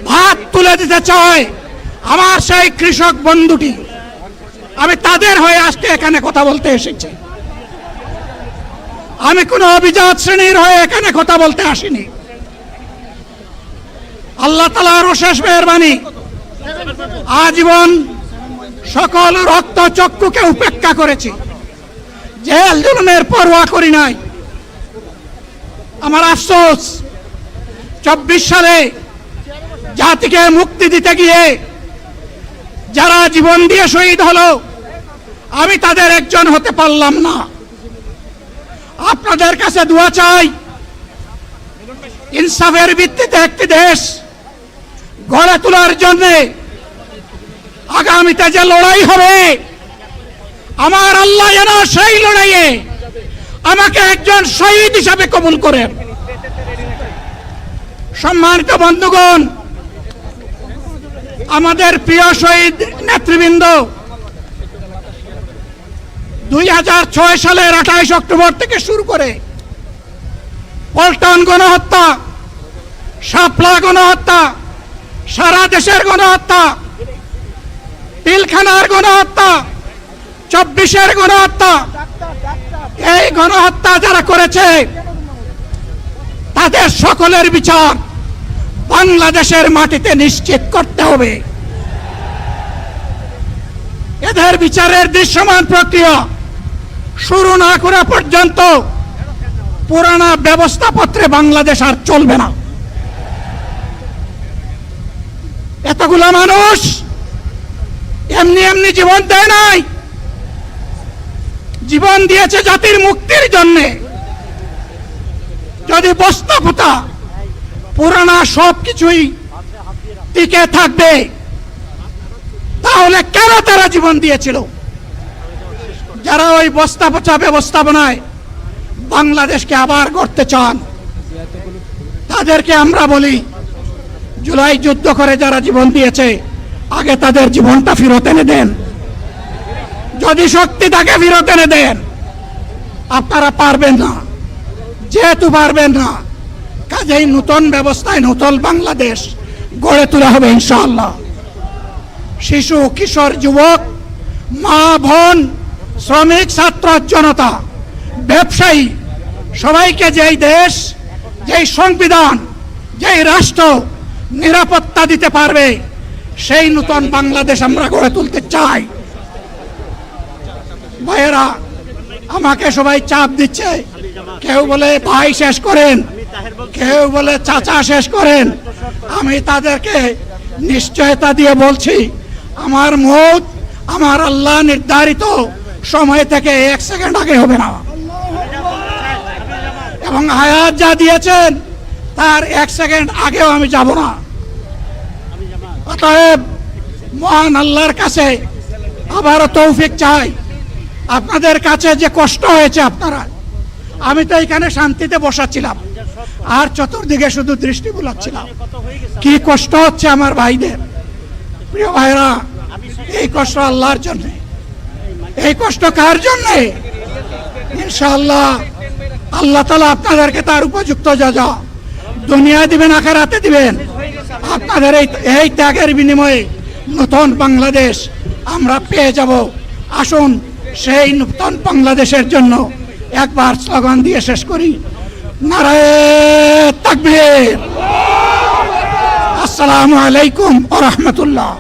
ভাত তুলে দিতে চায়, আমার সেই কৃষক বন্ধুটি, আমি তাদের হয়ে আজকে এখানে কথা বলতে এসেছি। আমি কোনো অভিজাত শ্রেণীর হয়ে এখানে কথা বলতে আসিনি। আল্লাহ তাআলার অশেষ মেহেরবানি, আজীবন সকল রক্ত চক্ষুকে উপেক্ষা করেছি, জেল জুলুমের পরোয়া করি নাই। আমার আফসোস, 24 সালে জাতিকে মুক্তি দিতে গিয়ে যারা জীবন দিয়ে শহীদ হলো, আমি তাদের একজন হতে পারলাম না। আপনাদের কাছে দোয়া চাই, ইনসাফের ভিত্তিতে একটি দেশ গড়ে তোলার জন্য আগামীতে যে লড়াই হবে, আমার আল্লাহ যেন সেই লড়াইয়ে আমাকে একজন শহীদ হিসাবে কবুল করেন। সম্মানিত বন্ধুগণ, আমাদের প্রিয় শহীদ নেতৃবৃন্দ 2006 সালের 28 অক্টোবর থেকে শুরু করে পল্টন গণহত্যা, শাপলা গণহত্যা, সারা দেশের গণহত্যা, পিলখানার গণহত্যা, 24-এর গণহত্যা, এই গণহত্যা যারা করেছে তাদের সকলের বিচার বাংলাদেশের মাটিতে নিশ্চিত করতে হবে। এদের বিচারের দৃশ্যমান প্রক্রিয়া শুরু না করা পর্যন্ত পুরানা ব্যবস্থাপত্রে বাংলাদেশ আর চলবে না। এতগুলো মানুষ এমনি এমনি জীবন দেয় নাই, জীবন দিয়েছে জাতির মুক্তির জন্য। যদি বস্তা পোতা পুরানা সব কিছুই টিকে থাকবে, তাহলে কেন তারা জীবন দিয়েছিল? যারা ওই বস্তা পচা ব্যবস্থাপনায় বাংলাদেশকে আবার গড়তে চান, তাদেরকে আমরা বলি, জুলাই যুদ্ধ করে যারা জীবন দিয়েছে, আগে তাদের জীবনটা ফেরত এনে দেন। যদি শক্তি তাকে ফেরত এনে দেন, আপনারা পারবেন না। যেহেতু পারবেন না, কাজেই নতুন ব্যবস্থায় নতুন বাংলাদেশ গড়ে তোলা হবে ইনশাআল্লাহ। শিশু, কিশোর, যুবক, মা, বোন, শ্রমিক, ছাত্র, জনতা, ব্যবসায়ী, সবাইকে যেই দেশ, যেই সংবিধান, যেই রাষ্ট্র নিরাপত্তা দিতে পারবে, সেই নতুন বাংলাদেশ আমরা গড়ে তুলতে চাই। ভাইয়েরা, আমাকে সবাই চাপ দিচ্ছে, কেউ বলে ভাই শেষ করেন, কেউ বলে চাচা শেষ করেন। আমি তাদেরকে নিশ্চয়তা দিয়ে বলছি, আমার মৌত আমার আল্লাহ নির্ধারিত সময় থেকে 1 সেকেন্ড আগে হবে না, এবং হায়াত যা দিয়েছেন তার 1 সেকেন্ড আগেও আমি যাব না। অতএব মহান আল্লাহর কাছে আবারও তৌফিক চাই। আপনাদের কাছে যে কষ্ট হয়েছে, আপনারা, আমি তো এখানে শান্তিতে বসাচ্ছিলাম, আর চতুর্দিকে শুধু দৃষ্টি বুলাচ্ছিলাম। কি কষ্ট হচ্ছে আমার ভাইদের। প্রিয় ভাইরা, এই কষ্ট আল্লাহর জন্য। এই কষ্ট কার জন্য? ইনশাআল্লাহ আল্লাহ তাআলা আপনাদেরকে তার উপযুক্ত যা দুনিয়ায় দিবেন, আখিরাতে দিবেন। আপনাদের এই ত্যাগের বিনিময়ে নতুন বাংলাদেশ আমরা পেয়ে যাব। আসুন সেই নতুন বাংলাদেশের জন্য একবার স্লোগান দিয়ে শেষ করি, নারায়ে তাকবীর। আসসালামু আলাইকুম ওয়া রাহমাতুল্লাহ।